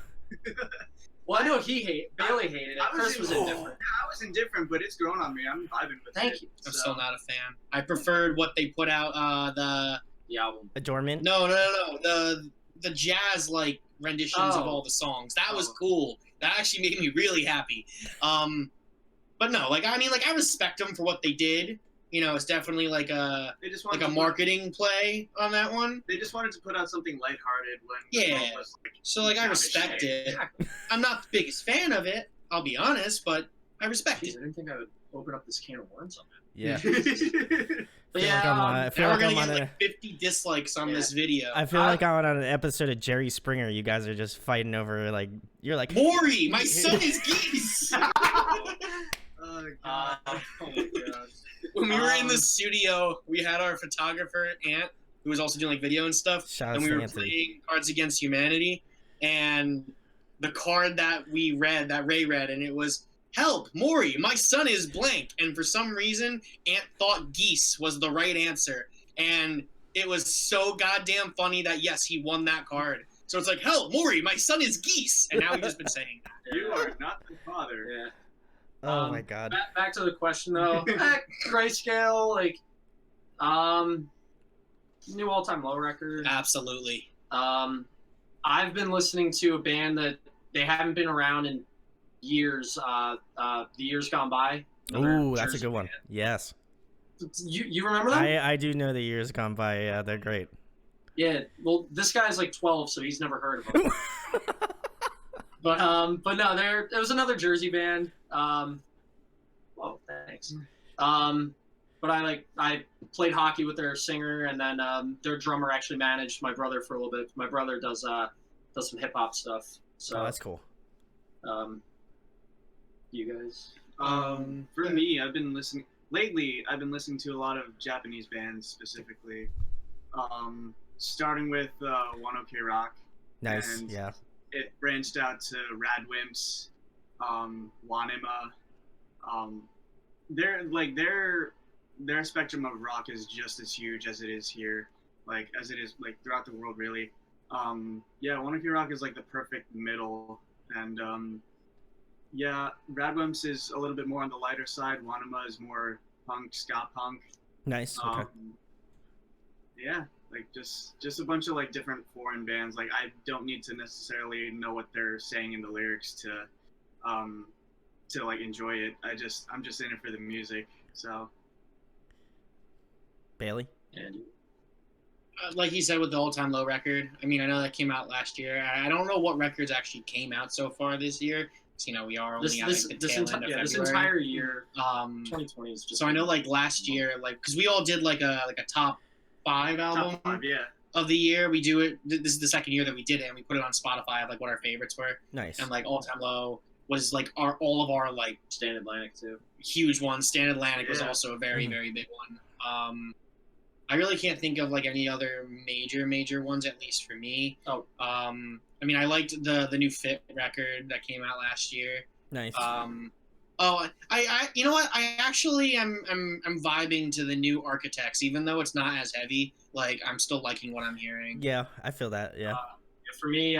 Well, I know Bailey hated it. I Chris was indifferent. I was indifferent, but it's grown on me. I'm vibing with it. Thank you. I'm So- still not a fan. I preferred what they put out. The album. Adornment. No. The jazz like renditions of Oh. all the songs. That was Oh. cool. That actually made me really happy. But no, like I mean, like I respect them for what they did. You know, it's definitely like a They just wanted to marketing play on that one. They just wanted to put out something lighthearted when Yeah. the song was like, So like I kinda respect shit. it. I'm not the biggest fan of it, I'll be honest, but I respect Jeez, it. I didn't think I would open up this can of worms on that. Yeah. But Feel yeah, like I feel Now like we're I'm gonna on get like 50 dislikes on Yeah. this video. I feel like I'm on an episode of Jerry Springer. You guys are just fighting over like you're like Maury, my son is geese. Oh god. oh my god. When we were in the studio, we had our photographer Ant, who was also doing like video and stuff, Shout out and we to were Anthony. playing Cards Against Humanity, and the card that we read, that Ray read, and it was, "Help, Maury, my son is blank," and for some reason, Ant thought geese was the right answer, and it was so goddamn funny that yes, he won that card. So it's like, "Help, Maury, my son is geese," and now we've just been saying that. You are not the father. Yeah. Oh my god. Back to the question though. Grayscale, like, new all-time low record. Absolutely. I've been listening to a band that they haven't been around in years. The Years Gone By. Ooh, that's a good one. Yes. You remember them? I do know the Years Gone By. Yeah, they're great. Yeah. Well, this guy's like 12, so he's never heard of them. But no, it was another Jersey band. Oh, thanks. But I played hockey with their singer, and then their drummer actually managed my brother for a little bit. My brother does some hip hop stuff. So Oh, that's cool. You guys. For me, I've been listening to a lot of Japanese bands specifically. Starting with One OK Rock. Nice. And Yeah. it branched out to Radwimps, Wanima. Their spectrum of rock is just as huge as it is here, like as it is like throughout the world, really. Yeah, One Ok Rock is like the perfect middle, and yeah, Radwimps is a little bit more on the lighter side. Wanima is more punk, ska punk. Nice. Okay. Yeah, like just a bunch of like different foreign bands. Like I don't need to necessarily know what they're saying in the lyrics to like enjoy it. I'm just in it for the music. So Bailey. And Like he said with the all-time low record, I mean, I know that came out last year. I don't know what records actually came out so far this year. So, we are only at like, the tail end of February. this entire year, 2020 2020 is just. So I know like last year, like because we all did like a top 5 album top 5, yeah. of the year. We do it. This is the second year that we did it, and we put it on Spotify of like what our favorites were. Nice. And like all-time low was like all of our like Stand Atlantic too. huge ones. Stand Atlantic was Yeah. also a very Mhm. very big one. I really can't think of like any other major ones, at least for me. Oh. I mean, I liked the new Fit record that came out last year. Nice. I you know what? I actually am vibing to the new Architects, even though it's not as heavy. Like I'm still liking what I'm hearing. Yeah, I feel that. Yeah. For me,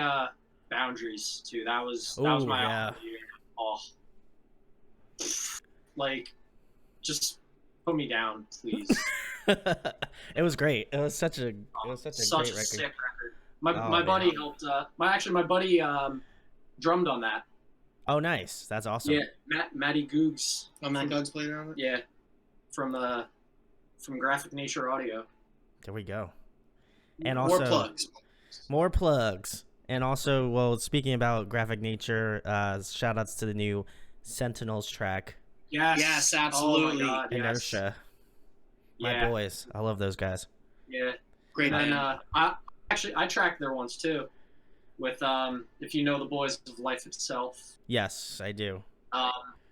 Boundaries too. That was Ooh, my yeah. album of the year. Oh, like, just put me down, please. It was great. It was such a great record. Sick record. My Oh, buddy yeah. helped. My buddy drummed on that. Oh, nice. That's awesome. Yeah, Matty Googs. Oh, Matt Goug's played on it. Yeah, from Graphic Nature Audio. There we go. And More also plugs. more plugs. And also, well, speaking about Graphic Nature, shout outs to the new Sentinels track, Yes, absolutely. Oh my God, yes. Inertia. My Yeah, boys. I love those guys. yeah. Great And band. I tracked there once too, with if you know the boys of Life Itself. Yes, I do.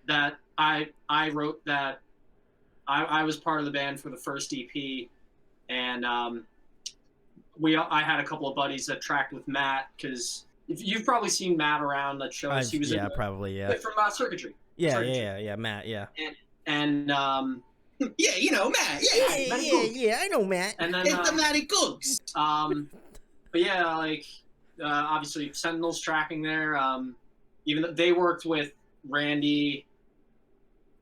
That I wrote that. I was part of the band for the first EP, and I had a couple of buddies that tracked with Matt, because you've probably seen Matt around at shows. He was in probably, yeah. from Circuitry. Yeah, Circuitry. yeah, Matt, yeah. And Yeah, Matt. Yeah, I know Matt. and then It's the Matty Googs. but yeah, like obviously Sentinels tracking there. Even though they worked with Randy,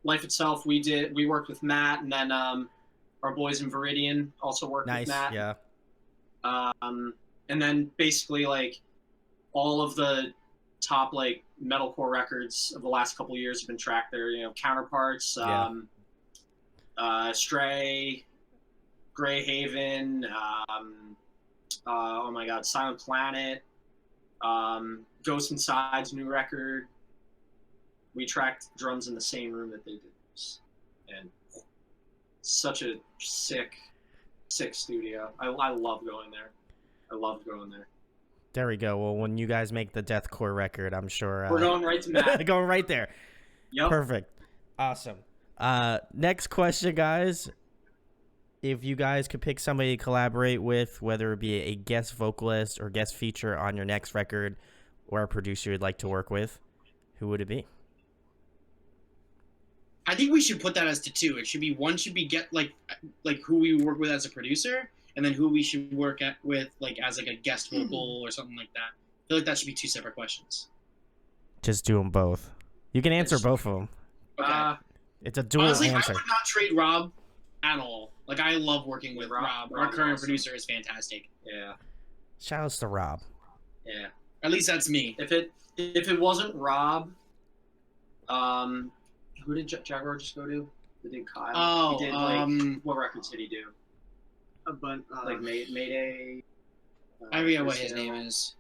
Life Itself, we worked with Matt, and then our boys in Viridian also worked Nice, with Matt. yeah. And then basically like all of the top like metalcore records of the last couple of years have been tracked there. Counterparts, Stray, Grey Haven, oh my God, Silent Planet, Ghost Inside's new record. We tracked drums in the same room that they did this. and such a sick studio. I love going there. I loved going there. There we go. Well, when you guys make the deathcore record, I'm sure We're going right to Matt. going right there. Yep. Perfect. Awesome. Next question, guys. If you guys could pick somebody to collaborate with, whether it be a guest vocalist or guest feature on your next record, or a producer you'd like to work with, who would it be? I think we should put that as to two. It should be one should be like who we work with as a producer, and then who we should work with like as like a guest vocal or something like that. I feel like that should be two separate questions. Just do them both. You can answer both of them. Okay. It's a dual Honestly, answer. I would not trade Rob at all. Like I love working with Rob. Our current awesome. producer is fantastic. Yeah. Shoutouts to Rob. Yeah. At least that's me. If it wasn't Rob, who did Jaguar just go to? Who did Kyle? Oh, he did, what records did he do? A bunch. Like Mayday. I forget what his name is.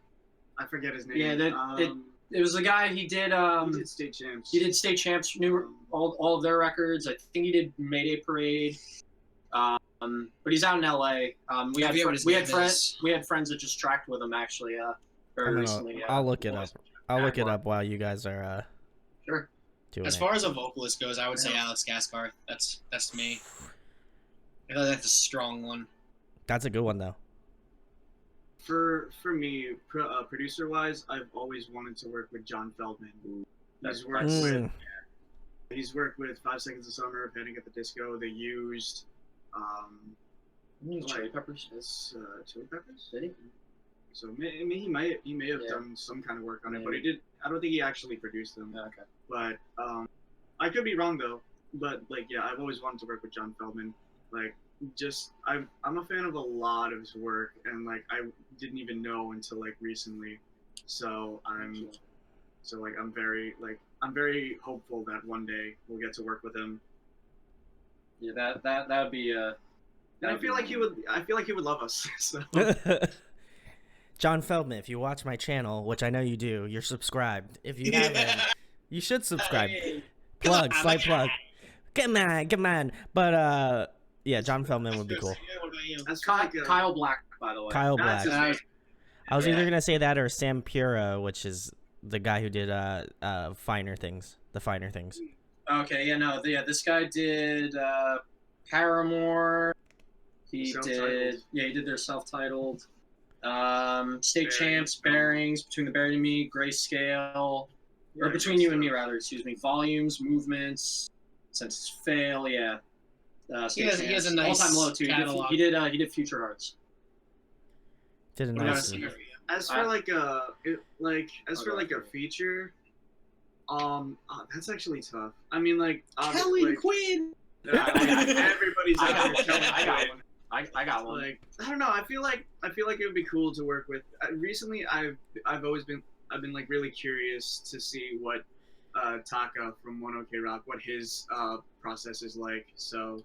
I forget his name. Yeah, it was the guy. He did. He did State Champs. He did State Champs. All of their records. I think he did Mayday Parade. But he's out in L.A. We had friends that just tracked with him actually. Very recently. I'll look it up. I'll look it up while you guys are Sure. doing As it. far as a vocalist goes, I would say Alex Gascar. That's me. I feel like that's a strong one. That's a good one though. For me, producer wise, I've always wanted to work with John Feldman. He's worked with 5 Seconds of Summer, Panic at the Disco, The Used, Chili Peppers. Chili Peppers. Did he? So he may have done some kind of work on it, but he did. I don't think he actually produced them. Okay. But I could be wrong though. But like, yeah, I've always wanted to work with John Feldman. Like, I'm a fan of a lot of his work, and like I didn't even know until like recently. So I'm very hopeful that one day we'll get to work with him. Yeah, that would be. And I feel like he would love us. So. John Feldman, if you watch my channel, which I know you do, you're subscribed. If you haven't, you should subscribe. Plug, slight plug. Come on. But yeah, John Feldman would be cool. That's Kyle Black, by the way. Kyle Black. I was Yeah. either gonna say that or Sam Pura, which is the guy who did Finer Things. The Finer Things. Okay, this guy did Paramore. He did their self-titled. State Champs, Bearings, Between the Buried and Me, Grayscale, or Between You and Me, rather, excuse me. Volumes, Movements, Senses Fail, yeah. He has a nice all-time low too. catalog. He did Future Hearts. Did a What nice. else? As for a feature, that's actually tough. I mean, like Kelly Quinn. Everybody's out there. I got one. I got one. Like, I don't know. I feel like it would be cool to work with. Recently, I've been like really curious to see what Taka from One OK Rock, what his process is like. So,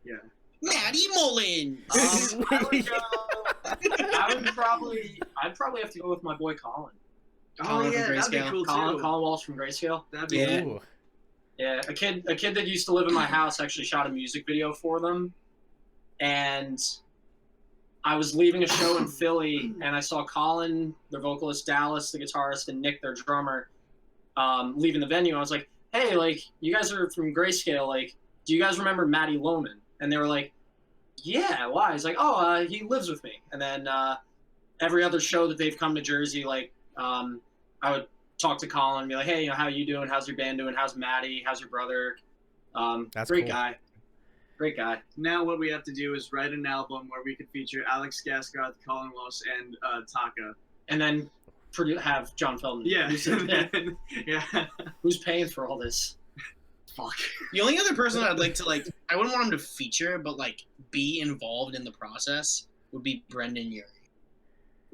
yeah. Maddie Mullen. I'd probably have to go with my boy Colin. Oh yeah, that'd be cool Colin too. Walsh from Grayscale. That'd be Yeah. cool. Yeah, a kid that used to live in my house actually shot a music video for them, and I was leaving a show in Philly, and I saw Colin, their vocalist, Dallas, the guitarist, and Nick, their drummer, leaving the venue. I was like, "Hey, like, you guys are from Grayscale. Like, do you guys remember Matty Lohman?" And they were like, "Yeah, why?" He's like, "Oh, he lives with me." And then every other show that they've come to Jersey, like, I would talk to Colin and be like, "Hey, you know, how you doing? How's your band doing? How's Matty? How's your brother?" That's great cool. guy. Great guy. Now what we have to do is write an album where we could feature Alex Gaskarth, Colin Walsh, and Taka. And then have John Feldman. Yeah. Yeah. Who's paying for all this? Fuck. The only other person I'd like to I wouldn't want him to feature, but be involved in the process would be Brendan Urie.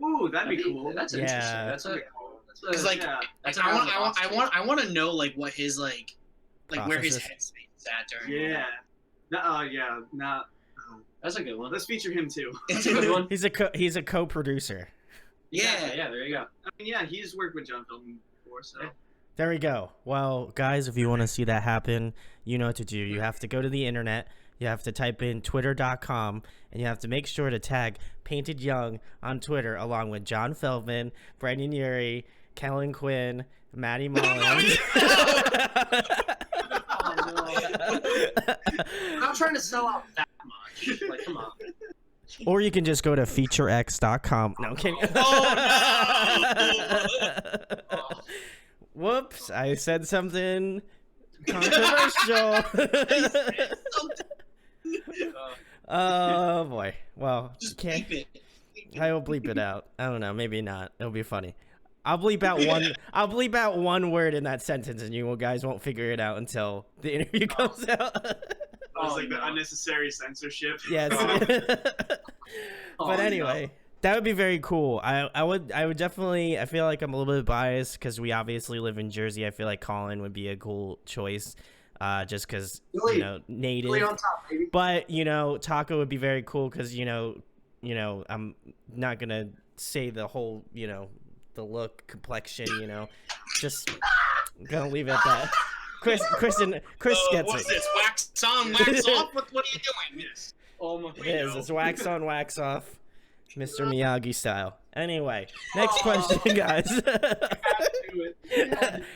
Ooh, that'd be cool. That's Yeah. interesting. That's Because I want to know what his where his Processes. headspace is at during. Yeah. Nah. That's a good one. Let's feature him too. That's a good one. He's a co-producer. Yeah. Yeah, there you go. I mean, yeah, he's worked with John Feldman before, so. There we go. Well, guys, if you want to see that happen, you know what to do. You have to go to the internet. You have to type in twitter.com, and you have to make sure to tag Painted Young on Twitter, along with John Feldman, Brendan Urie, Kellen Quinn, Maddie Mullins. Oh, no. I'm not trying to sell out that much. Like, come on. Or you can just go to featurex.com. No, I'm kidding. Oh. Whoops, I said something controversial. Oh boy. Well, Just can't. keep it. I will bleep it out. I don't know. Maybe not. It'll be funny. I'll bleep out one. I'll bleep out one word in that sentence, and you guys won't figure it out until the interview comes out. It was like the unnecessary censorship. Yes. But anyway, that would be very cool. I would definitely. I feel like I'm a little bit biased because we obviously live in Jersey. I feel like Colin would be a cool choice, just because native. Really on top, baby. But Taco would be very cool because I'm not gonna say the whole the look, complexion. Just gonna leave it at that. Chris gets What's it. this? Wax on, wax off? What are you doing? Yes. Oh my It is. It's wax on, wax off, Mr. Miyagi style. Anyway, next question, guys.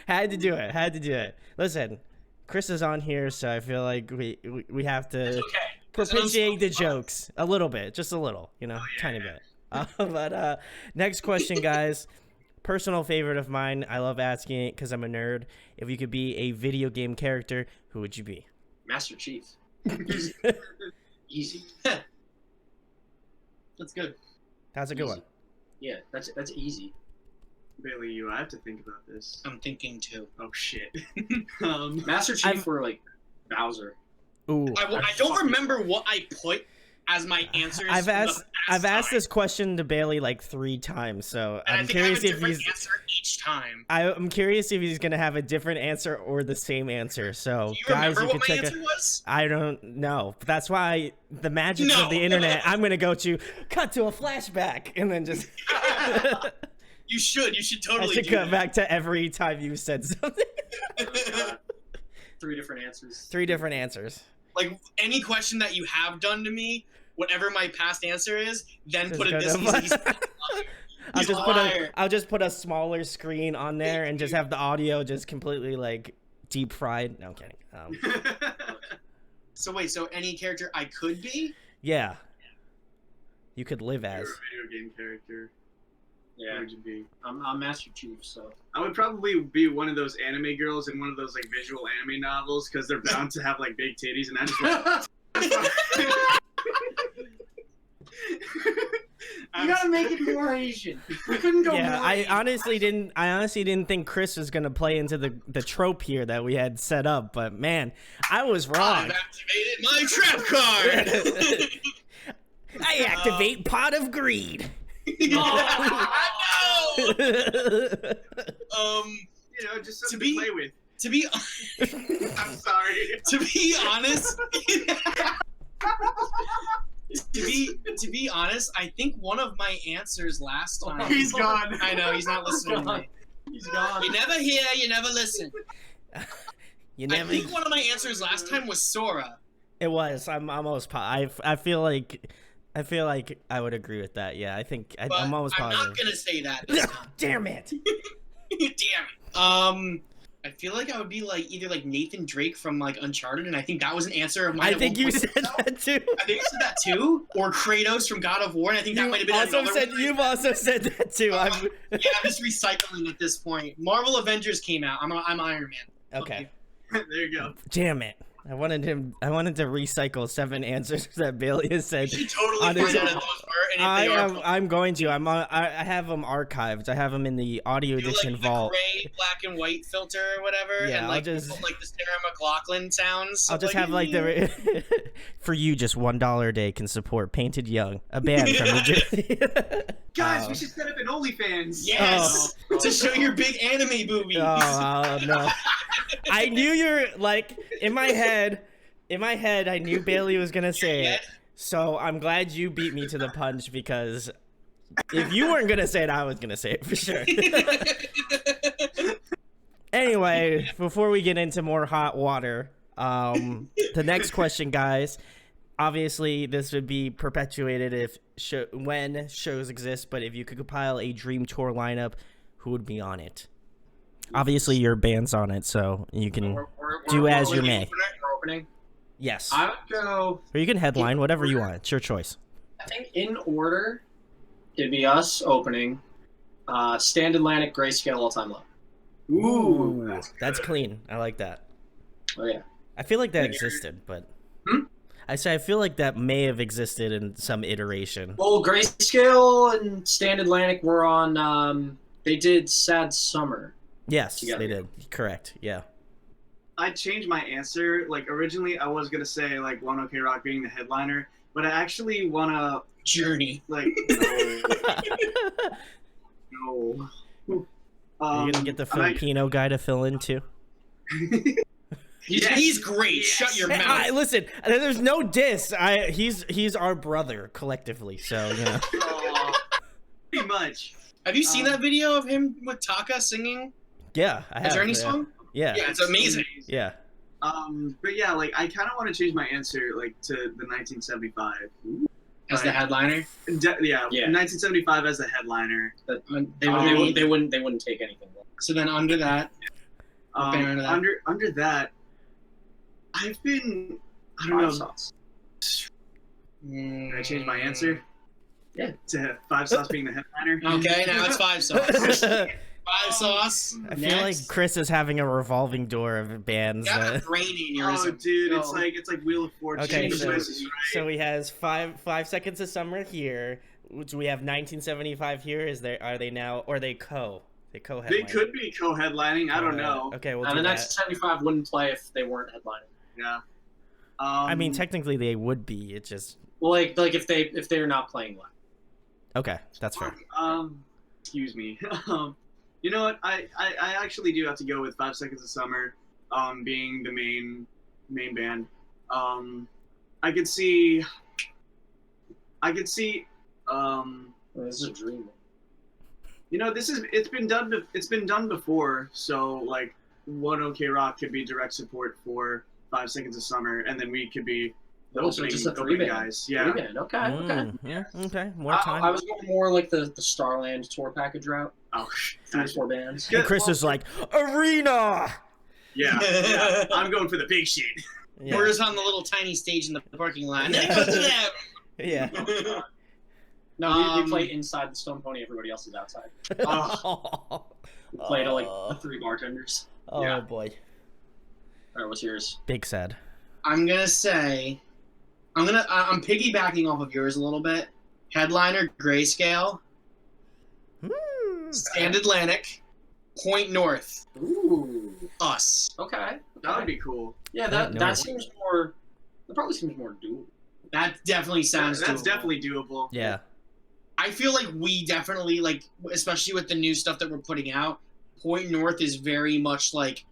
Had to do it. Listen, Chris is on here, so I feel like we have to propitiate the jokes a little bit, just a little, tiny bit. But next question, guys. Personal favorite of mine. I love asking it because I'm a nerd. If you could be a video game character, who would you be? Master Chief. Easy. That's good. That's a good one. Yeah, that's easy. Bailey, I have to think about this. I'm thinking too. Oh shit. Master Chief or like Bowser. Ooh. I don't remember what I put as my answers. I've asked this question to Bailey like 3 times, so and I'm curious if he's he's. answer each time. I'm curious if he's gonna have a different answer or the same answer. So Do you guys, remember you what can my check answer was? I don't know. That's why the magic No. of the internet. I'm gonna go to cut to a flashback and then just. You should totally. I should do cut that. back to every time you said something. 3 different answers. 3 different answers. Like any question that you have done to me, whatever my past answer is, then Just put go it this to- easy. I'll just put a smaller screen on there and just have the audio just completely like deep fried. No, I'm kidding. So wait, so any character I could be? Yeah. You could live You're a as. video game character. Yeah, What would you be? I'm Master Chief, so. I would probably be one of those anime girls in one of those like visual anime novels because they're bound to have like big titties, and I just. You gotta make it more Asian. We couldn't go Yeah, more I Asian. honestly didn't think Chris was gonna play into the trope here that we had set up, but man, I was wrong. I've activated my trap card. I activate Pot of Greed. No! Just something To be- to play with. To be I'm sorry. to be honest, to be honest, I think one of my answers last time. He's gone. I know he's not listening to me. He's gone. You never hear, you never listen. You I never. think one of my answers last time was Sora. It was. I'm almost. I feel like I would agree with that. Yeah, I think But I'm almost I'm positive. not gonna say that this time. Damn it! Damn it. I feel like I would be like either like Nathan Drake from like Uncharted, and I think that was an answer of mine. I at think one you point. said that too. I think I said that too, or Kratos from God of War, and I think that might have been another one. You've also said that too. Yeah, I'm just recycling at this point. Marvel Avengers came out. I'm Iron Man. Okay. There you go. Damn it! I wanted to recycle 7 answers that Bailey has said. You should totally On his find out own. if those were, and if they are. I'm going to. I have them archived. I have them in the audio Do edition like vault. the gray, black and white filter or whatever, Yeah, and I'll like just- put, like the Sarah McLachlan sounds. I'll just have like the for you just $1 a day can support Painted Young, a band from New Jersey. Guys, we should set up an OnlyFans. Yes, to show your big anime boobies. Oh no! I knew you're like in my head. In my head, I knew Bailey was gonna say it. So I'm glad you beat me to the punch because if you weren't gonna say it, I was gonna say it for sure. Anyway, before we get into more hot water, the next question, guys. Obviously, this would be perpetuated when shows exist. But if you could compile a dream tour lineup, who would be on it? Obviously, your band's on it, so you can do as you may. We're opening. Yes. I would go. Or you can headline, whatever you want. It's your choice. I think in order, it'd be us opening. Stand Atlantic, Grayscale, All Time Low. Ooh, that's clean. I like that. Oh yeah. I feel like that existed, but I feel like that may have existed in some iteration. Well, Grayscale and Stand Atlantic were on. They did Sad Summer. Yes, together. they did. Correct. Yeah. I changed my answer. Like originally, I was gonna say like One OK Rock being the headliner, but I actually wanna Journey. like no. Are you gonna get the Filipino guy to fill in too? He's great. Shut your mouth. Listen, there's no diss. He's our brother collectively, so you know. Pretty much. Have you seen that video of him with Taka singing Yeah, I have. a Journey song? Yeah. Yeah, it's amazing. Yeah. But yeah, like I kind of want to change my answer like to the 1975. As the headliner? Yeah, 1975 as the headliner. They wouldn't take anything. So then under that, under that, I've been I don't know. Sauce. Can I change my answer? Yeah. To 5 Sauce being the headliner. Okay, now it's 5 Sauce. 5 Sauce. I feel like Chris is having a revolving door of bands. You got a brain aneurysm. Oh, dude, it's like Wheel of Fortune. Okay, Right. so he has 5 seconds of summer here. Do we have 1975 here? Are they now, or are they co-headlining? They could be co-headlining. I don't know. Okay, we'll And do the that. 1975 wouldn't play if they weren't headlining. Yeah. I mean, technically they would be. It just Well, like if they're not playing live. okay. That's fair. Excuse me. You know what? I actually do have to go with 5 Seconds of Summer, being the main band. I could see. This is a dream. You know, it's been done before. So like, One OK Rock could be direct support for 5 Seconds of Summer, and then we could be the opening guys. Yeah. Three band. Okay. Yeah. Okay. More time. I was going more like the Starland tour package route. Oh, 3-4 bands. And Chris is like arena. Yeah. I'm going for the big shit. Yeah. We're just on the little tiny stage in the parking lot. Yeah. Go to them. Yeah. No, we play inside the Stone Pony. Everybody else is outside. We play to like the 3 bartenders. Oh Yeah. boy. All right, what's yours? Big sad. I'm gonna say, I'm piggybacking off of yours a little bit. Headliner, Grayscale. Stand Atlantic. Point North. Ooh. Us. Okay. That would be cool. Yeah, that seems more. That probably seems more doable. That definitely sounds That's doable. definitely doable. Yeah. I feel like we definitely, like, especially with the new stuff that we're putting out, Point North is very much, like,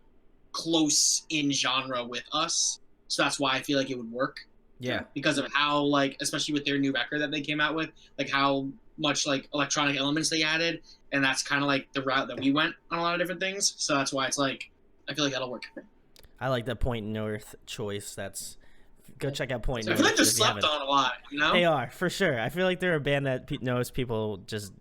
close in genre with us. So that's why I feel like it would work. Yeah. Because of how, like, especially with their new record that they came out with, like, how much, like, electronic elements they added. And that's kind of, like, the route that we went on a lot of different things. So that's why it's, like, I feel like that'll work. I like the Point North choice. Go check out Point So I North. feel like they're if you slept haven't. on a lot, you know? They are, for sure. I feel like they're a band that knows people just...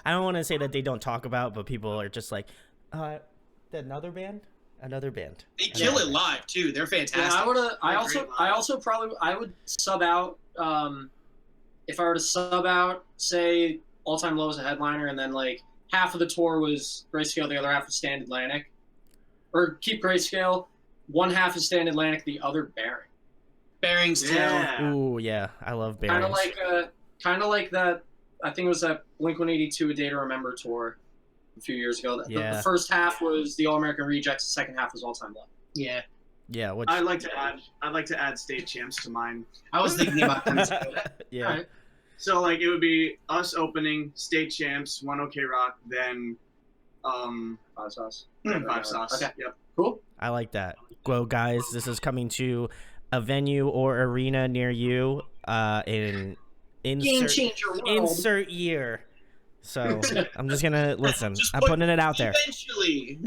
I don't want to say that they don't talk about, but people are just like, another band? Another band. They kill it live, too. They're fantastic. Yeah, I would sub out. If I were to sub out, say All Time Low as a headliner, and then like half of the tour was Grayscale, the other half was Stand Atlantic, or keep Grayscale. One half is Stand Atlantic, the other Bearing. Bearings, too. Yeah. Ooh, yeah. I love Bearings. Kind of like that. I think it was that Blink-182 A Day to Remember tour a few years ago. The first half was the All American Rejects. The second half was All Time Low. Yeah. Yeah. I'd like to add state champs to mine. I was thinking about that. Yeah. All right. So like it would be us opening, state champs, One OK Rock, then 5 Sauce. then 5 Sauce. Okay. Yep. Cool. I like that. Well, guys, this is coming to a venue or arena near you. In Game changer world. insert year. So I'm just gonna listen. Just I'm put putting it out there. Eventually.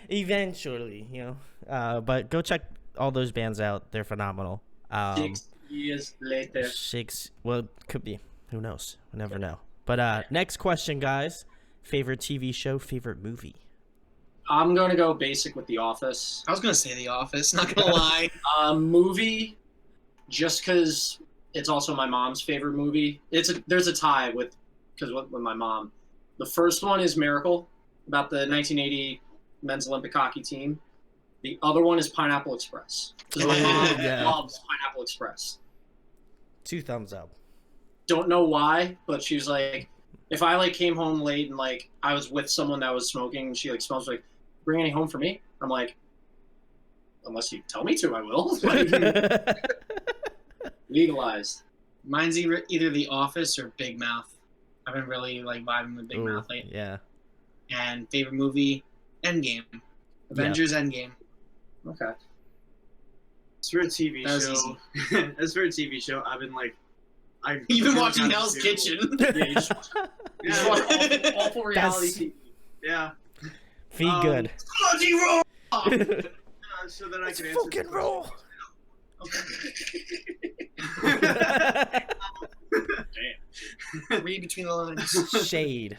Eventually, but go check all those bands out. They're phenomenal. 6 years later. Well, could be. Who knows? We never know. But next question, guys. Favorite TV show, favorite movie? I'm going to go basic with The Office. I was gonna say The Office. Not gonna lie. Movie, just because it's also my mom's favorite movie. There's a tie with my mom. The first one is Miracle, about the 1980 men's Olympic hockey team. The other one is Pineapple Express, because my mom loves Pineapple Express. 2 thumbs up. Don't know why, but she was like, if I like came home late and like I was with someone that was smoking, and she like smells like, bring any home for me? I'm like, unless you tell me to, I will. Like, legalized. Mine's either The Office or Big Mouth. I've been really like vibing with Big Mouth lately. Yeah. And favorite movie, Endgame. Avengers Endgame. Okay. As for a TV That was show, I've been like, You've been watching Hell's Kitchen. Yeah, you just watch awful reality TV. Yeah. Feed good. Bloody roll! So that I Let's can answer fucking roll. Damn. Read between the lines. Shade.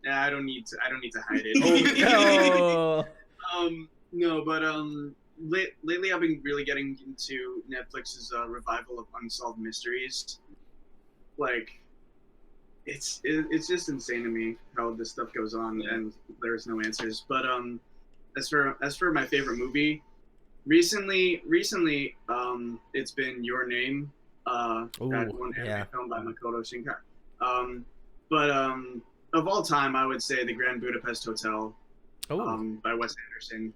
Yeah, I don't need to hide it. Oh. No, but lately I've been really getting into Netflix's revival of Unsolved Mysteries. Like, it's just insane to me how this stuff goes on and there's no answers. But as for my favorite movie, recently it's been Your Name, that one anime film by Makoto Shinkai. But of all time, I would say The Grand Budapest Hotel, by Wes Anderson.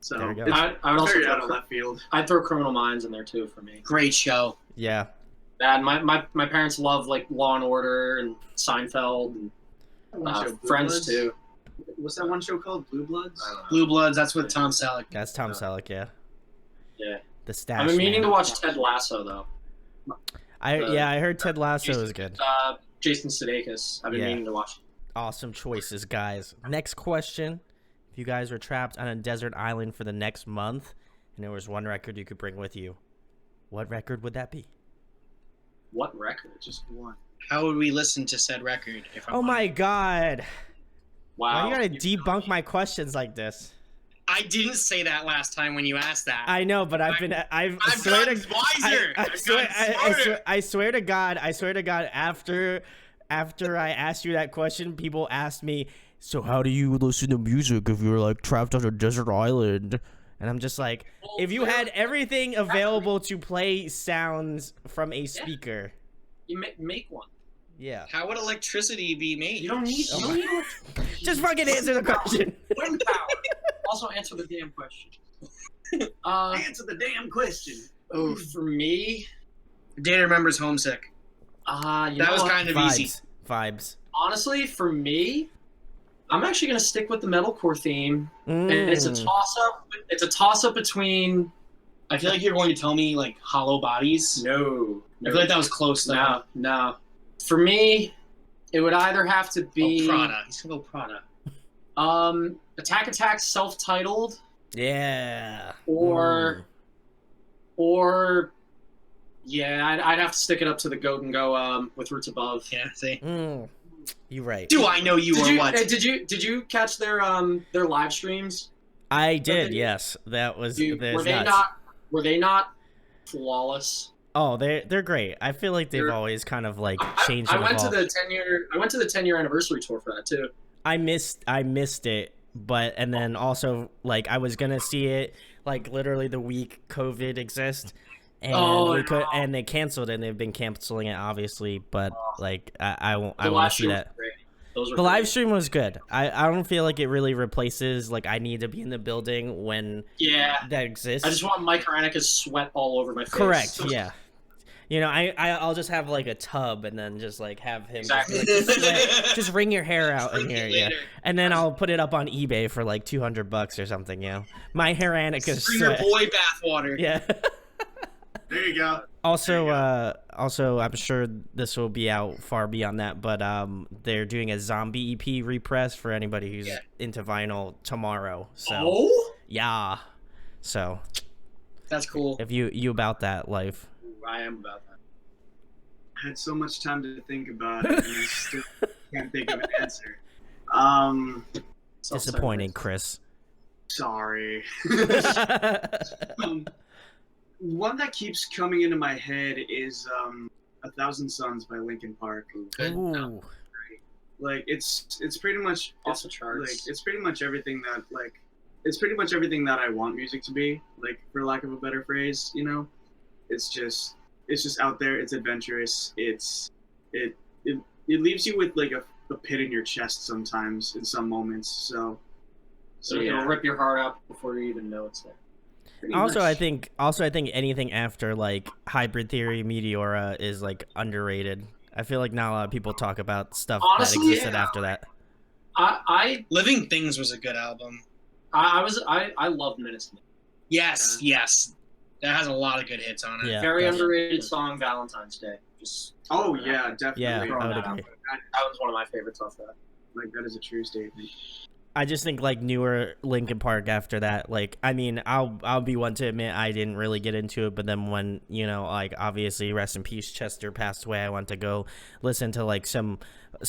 So There we go. I would also very out of left field. I'd throw Criminal Minds in there too for me. Great show. Yeah. And my parents love like Law and Order and Seinfeld and Friends Bloods? too. What's that one show called? Blue Bloods? Blue Bloods, that's with Tom Selleck. That's Tom Selleck, yeah. Yeah. The stash. I've been meaning man. to watch Ted Lasso though. I heard Ted Lasso is good. Jason Sudeikis. I've been meaning to watch. Awesome choices, guys. Next question. If you guys were trapped on a desert island for the next month and there was one record you could bring with you, what record would that be? What record? Just one. How would we listen to said record? Oh my god. Wow. Why you gotta debunk my questions like this? I didn't say that last time when you asked that. I know, but I've swear gotten wiser. I swear to God, after I asked you that question, people asked me, so how do you listen to music if you're like trapped on a desert island? And I'm just like, if you had everything available to play sounds from a speaker. You make one. Yeah. How would electricity be made? You don't need Just fucking answer the question. wind power. Also answer the damn question. Answer the damn question. Oh, for me, Data remembers Homesick. That was kind of easy. Vibes. Honestly, for me, I'm actually gonna stick with the metalcore theme, and it's a toss up. It's a toss up between. I feel like you're going to tell me like Hollow Bodies. No. I feel like that was close though. No. For me, it would either have to be Prada. He's gonna go Prada. Attack self-titled. Yeah. Or yeah, I'd have to stick it up to the Goat and Go with Roots Above. Yeah, see. You're right. Do I know you or what? Did you catch their live streams? I did. Yes, that was. Were they not flawless? Oh, they're great. I feel like they've always kind of like changed. I went to the 10-year anniversary tour for that too. I missed it, and then also like I was gonna see it like literally the week COVID exists. And and they canceled it, and they've been canceling it obviously, but like I want to see that. The live stream was good. I don't feel like it really replaces like I need to be in the building when that exists. I just want Mike Aranica's sweat all over my face. Correct. Yeah. You know, I'll just have like a tub and then just like have him just wring your hair out in here, yeah. And then I'll put it up on eBay for like $200 or something, you know. My Aranica's Bring your boy bathwater. Yeah. There you go. Also, I'm sure this will be out far beyond that, but they're doing a zombie EP repress for anybody who's into vinyl tomorrow. So yeah, so That's cool. if you about that life, I am about that. I had so much time to think about it, and I still can't think of an answer. disappointing, Chris. Sorry. One that keeps coming into my head is "A Thousand Suns" by Linkin Park. Ooh. Like it's pretty much Off the charts. Like it's pretty much everything that I want music to be, like, for lack of a better phrase, you know. It's just out there, it's adventurous, it leaves you with like a pit in your chest sometimes in some moments. So It'll rip your heart out before you even know it's there. Also, I think anything after like Hybrid Theory, Meteora is like underrated. I feel like not a lot of people talk about stuff Honestly, that existed after that. Living Things was a good album. I loved Minutes. Yes, yes. That has a lot of good hits on it. Yeah, Very that's- underrated song, Valentine's Day. Just oh yeah, definitely. Yeah, I would that agree. was one of my favorites off that. Like, that is a true statement. I just think like newer Linkin Park after that, like, I mean, I'll be one to admit I didn't really get into it, but then when, you know, like, obviously rest in peace Chester passed away, I went to go listen to like some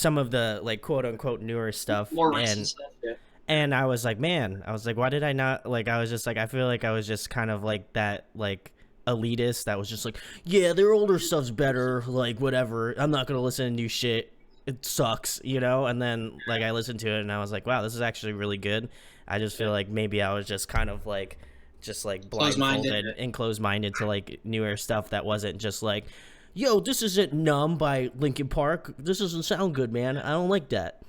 of the like quote unquote newer stuff, More recent stuff, yeah. and I was like, man, why did I not, like, I was just like, I feel like I was just kind of like that, like, elitist that was just like, yeah, their older stuff's better, like, whatever, I'm not gonna listen to new shit, it sucks, you know. And then like I listened to it and I was like, wow, this is actually really good. I just feel like maybe I was just kind of like blindfolded and closed-minded to like newer stuff that wasn't just like, yo, this isn't Numb by Linkin Park, this doesn't sound good, man, I don't like that.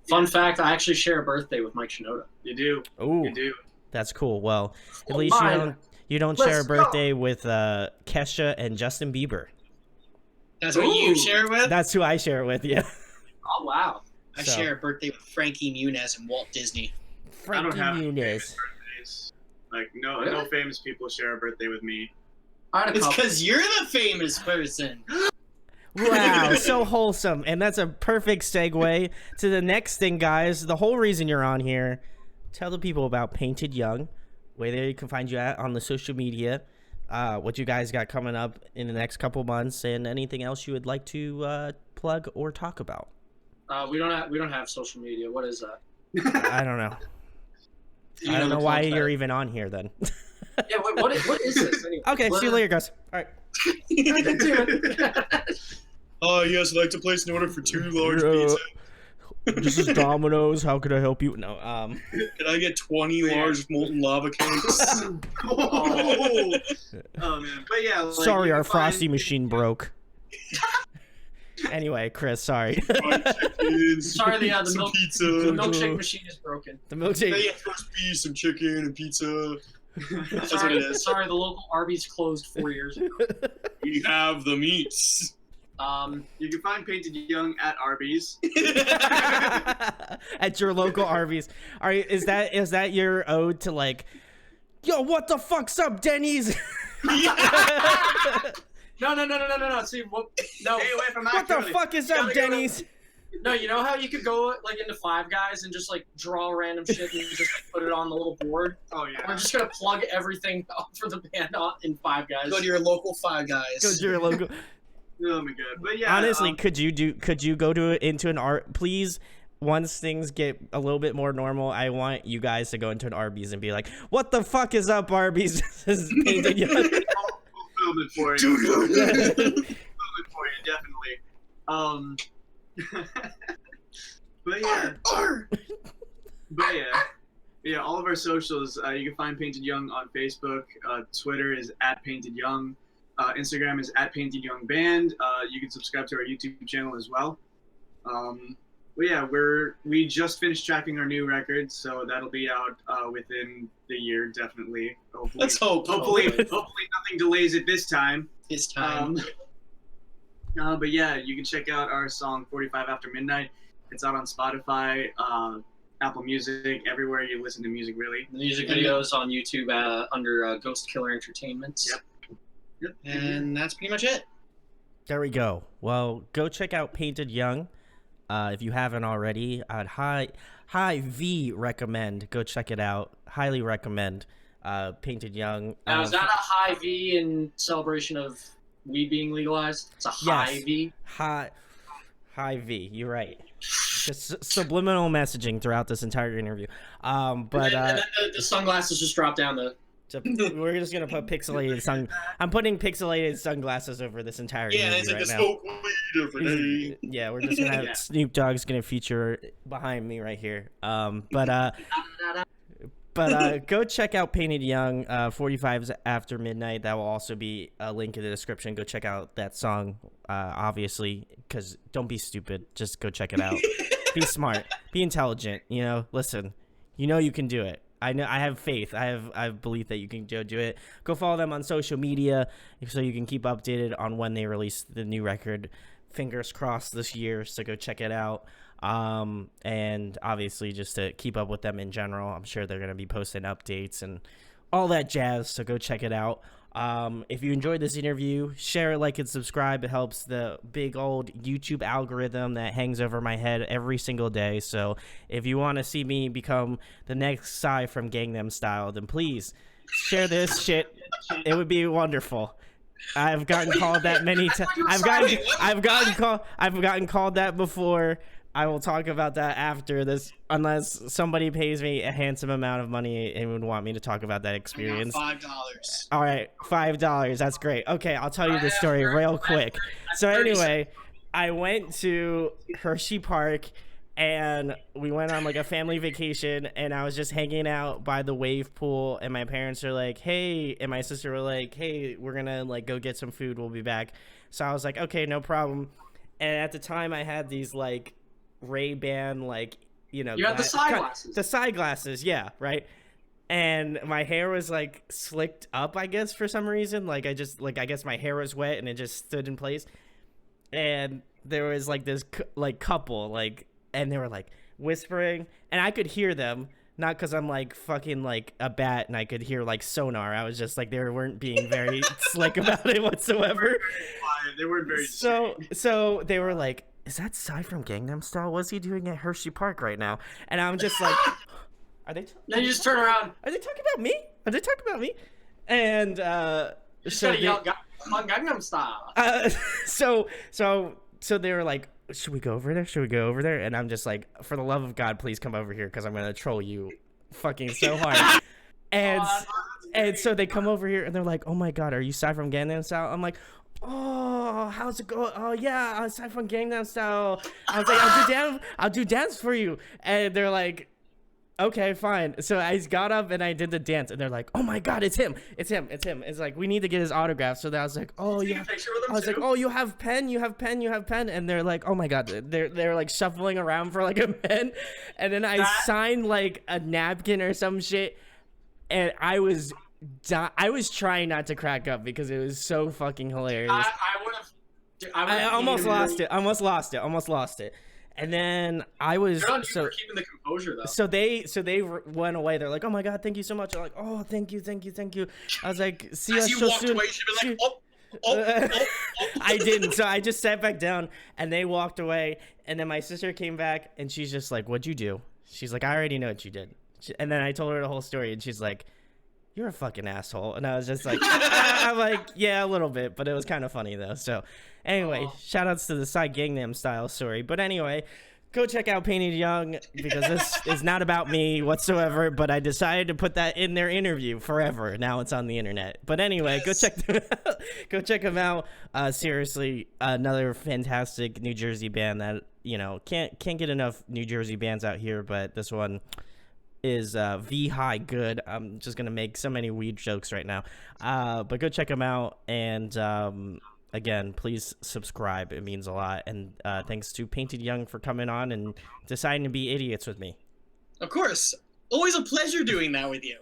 Fun fact, I actually share a birthday with Mike Shinoda. You do. Ooh, You do. that's cool. Well, at Oh, least mine. you don't share a birthday with Kesha and Justin Bieber. That's what you share with? That's who I share it with. Yeah. Oh, wow. I So. share a birthday with Frankie Muniz and Walt Disney. I don't Frankie have Muniz. birthdays. Like, no Really? famous people share a birthday with me. I had a It's couple. because you're the famous person. Wow, so wholesome. And that's a perfect segue to the next thing, guys. The whole reason you're on here. Tell the people about Painted Young, where they can find you at on the social media, what you guys got coming up in the next couple months, and anything else you would like to plug or talk about. We don't have social media. What is that? I don't know. I don't know why you're even on here then. Yeah, what is this anyway? Okay, see you later, guys. All right. Oh, yes, I'd like to place an order for 2 large Yeah. pizza. This is Domino's. How could I help you? No. Can I get 20 large molten lava cakes? Oh man, but yeah. Like, Sorry, you our can find- frosty machine broke. Anyway, Chris, sorry. Sorry, the some milk- pizza. The milkshake machine is broken. The Yeah, milkshake. roast beef, some chicken, and pizza. That's what Sorry, it is. sorry, the local Arby's closed 4 years ago. We have the meats. You can find Painted Young at Arby's. At your local Arby's. Are you, is that your ode to like, yo, what the fuck's up, Denny's? No. See, what? No, Stay away from What the accurately. fuck is You up, gotta go to- Denny's? no. You know how you could go like into Five Guys and just like draw random shit and just put it on the little board? Oh We're yeah. just gonna plug everything up for the band in Five Guys. Go to your local Five Guys. Go to your local. Oh my god. But yeah. Honestly, could you go into an art, please? Once things get a little bit more normal, I want you guys to go into an Arby's and be like, what the fuck is up, Arby's? This is Painted Young. We'll film it for you. We'll film it for you, definitely. But yeah, all of our socials. You can find Painted Young on Facebook. Twitter is @PaintedYoung. Instagram is @PaintedYoungBand. You can subscribe to our YouTube channel as well. But yeah, we just finished tracking our new record, so that'll be out within the year, definitely. Hopefully, Let's hope. hopefully nothing delays it this time. It's time. But yeah, you can check out our song 45 After Midnight. It's out on Spotify, Apple Music, everywhere you listen to music, really. The music videos on YouTube under Ghost Killer Entertainment. Yep. And that's pretty much it. There we go. Well, go check out Painted Young. If you haven't already, I'd high recommend. Go check it out. Highly recommend. Painted Young. Now, is that a high V in celebration of weed being legalized? It's a high V? High V. You're right. Just subliminal messaging throughout this entire interview. And then the sunglasses just drop down the... We're just gonna put pixelated I'm putting pixelated sunglasses over this entire interview right now. Yeah, we're just gonna have Snoop Dogg's gonna feature behind me right here. But go check out Painted Young. 45's After Midnight. That will also be a link in the description. Go check out that song. Obviously, because don't be stupid. Just go check it out. Be smart. Be intelligent. Listen. You can do it. I know. I have faith. I have belief that you can do it. Go follow them on social media so you can keep updated on when they release the new record. Fingers crossed this year. So go check it out. And obviously just to keep up with them in general. I'm sure they're gonna be posting updates and all that jazz. So go check it out. If you enjoyed this interview, share, like, and subscribe. It helps the big old YouTube algorithm that hangs over my head every single day. So if you want to see me become the next Psy from Gangnam Style, then please share this shit. It would be wonderful. I've gotten called that many times. I've gotten called that before. I will talk about that after this, unless somebody pays me a handsome amount of money and would want me to talk about that experience. $5. All right, $5. That's great. Okay, I'll tell you the story real quick. So anyway, I went to Hershey Park, and we went on like a family vacation, and I was just hanging out by the wave pool, and my parents are like, hey, and my sister were like, hey, we're gonna like go get some food. We'll be back. So I was like, okay, no problem. And at the time, I had these like Ray-Ban, like, you had the side glasses. The side glasses, yeah, right. And my hair was like slicked up, I guess, for some reason. Like I guess my hair was wet and it just stood in place. And there was like this like couple, like, and they were like whispering, and I could hear them. Not because I'm like fucking like a bat and I could hear like sonar. I was just like, they weren't being very slick about it whatsoever. They weren't very. So they were like, is that Psy from Gangnam Style? What's he doing at Hershey Park right now? And I'm just like, are they? Then you just turn around. Are they talking about me? Are they talking about me? And so they yell Gangnam Style. So they were like, should we go over there? Should we go over there? And I'm just like, for the love of God, please come over here because I'm gonna troll you, fucking so hard. And so they come over here and they're like, oh my God, are you Psy from Gangnam Style? I'm like, oh, how's it going? Oh yeah, I'm Psy from Gangnam Style. I was like, I'll do dance for you. And they're like, okay, fine. So I got up and I did the dance, and they're like, oh my God, it's him. It's like, we need to get his autograph. So I was like, oh yeah. I was like, oh, you have pen. And they're like, oh my God, they're like shuffling around for like a pen. And then I signed like a napkin or some shit, and I was trying not to crack up because it was so fucking hilarious. I almost lost it. And then I was for keeping the composure though. So they went away. They're like, "Oh my God, thank you so much." I'm like, "Oh, thank you." I was like, "See us so soon." Away, you'd be like, I didn't. So I just sat back down, and they walked away. And then my sister came back, and she's just like, "What'd you do?" She's like, "I already know what you did." And then I told her the whole story, and she's like, "You're a fucking asshole." And I was just like, I'm like, yeah, a little bit, but it was kind of funny though. So anyway, shout outs to the Psy Gangnam Style story. But anyway, go check out Painted Young because this is not about me whatsoever, but I decided to put that in their interview forever. Now it's on the internet. But anyway, go check them out. Go check them out. Seriously, another fantastic New Jersey band that, can't get enough New Jersey bands out here, but this one is V-High good. I'm just gonna make so many weed jokes right now, but go check them out, and again, please subscribe. It means a lot. And thanks to Painted Young for coming on and deciding to be idiots with me. Of course, always a pleasure doing that with you.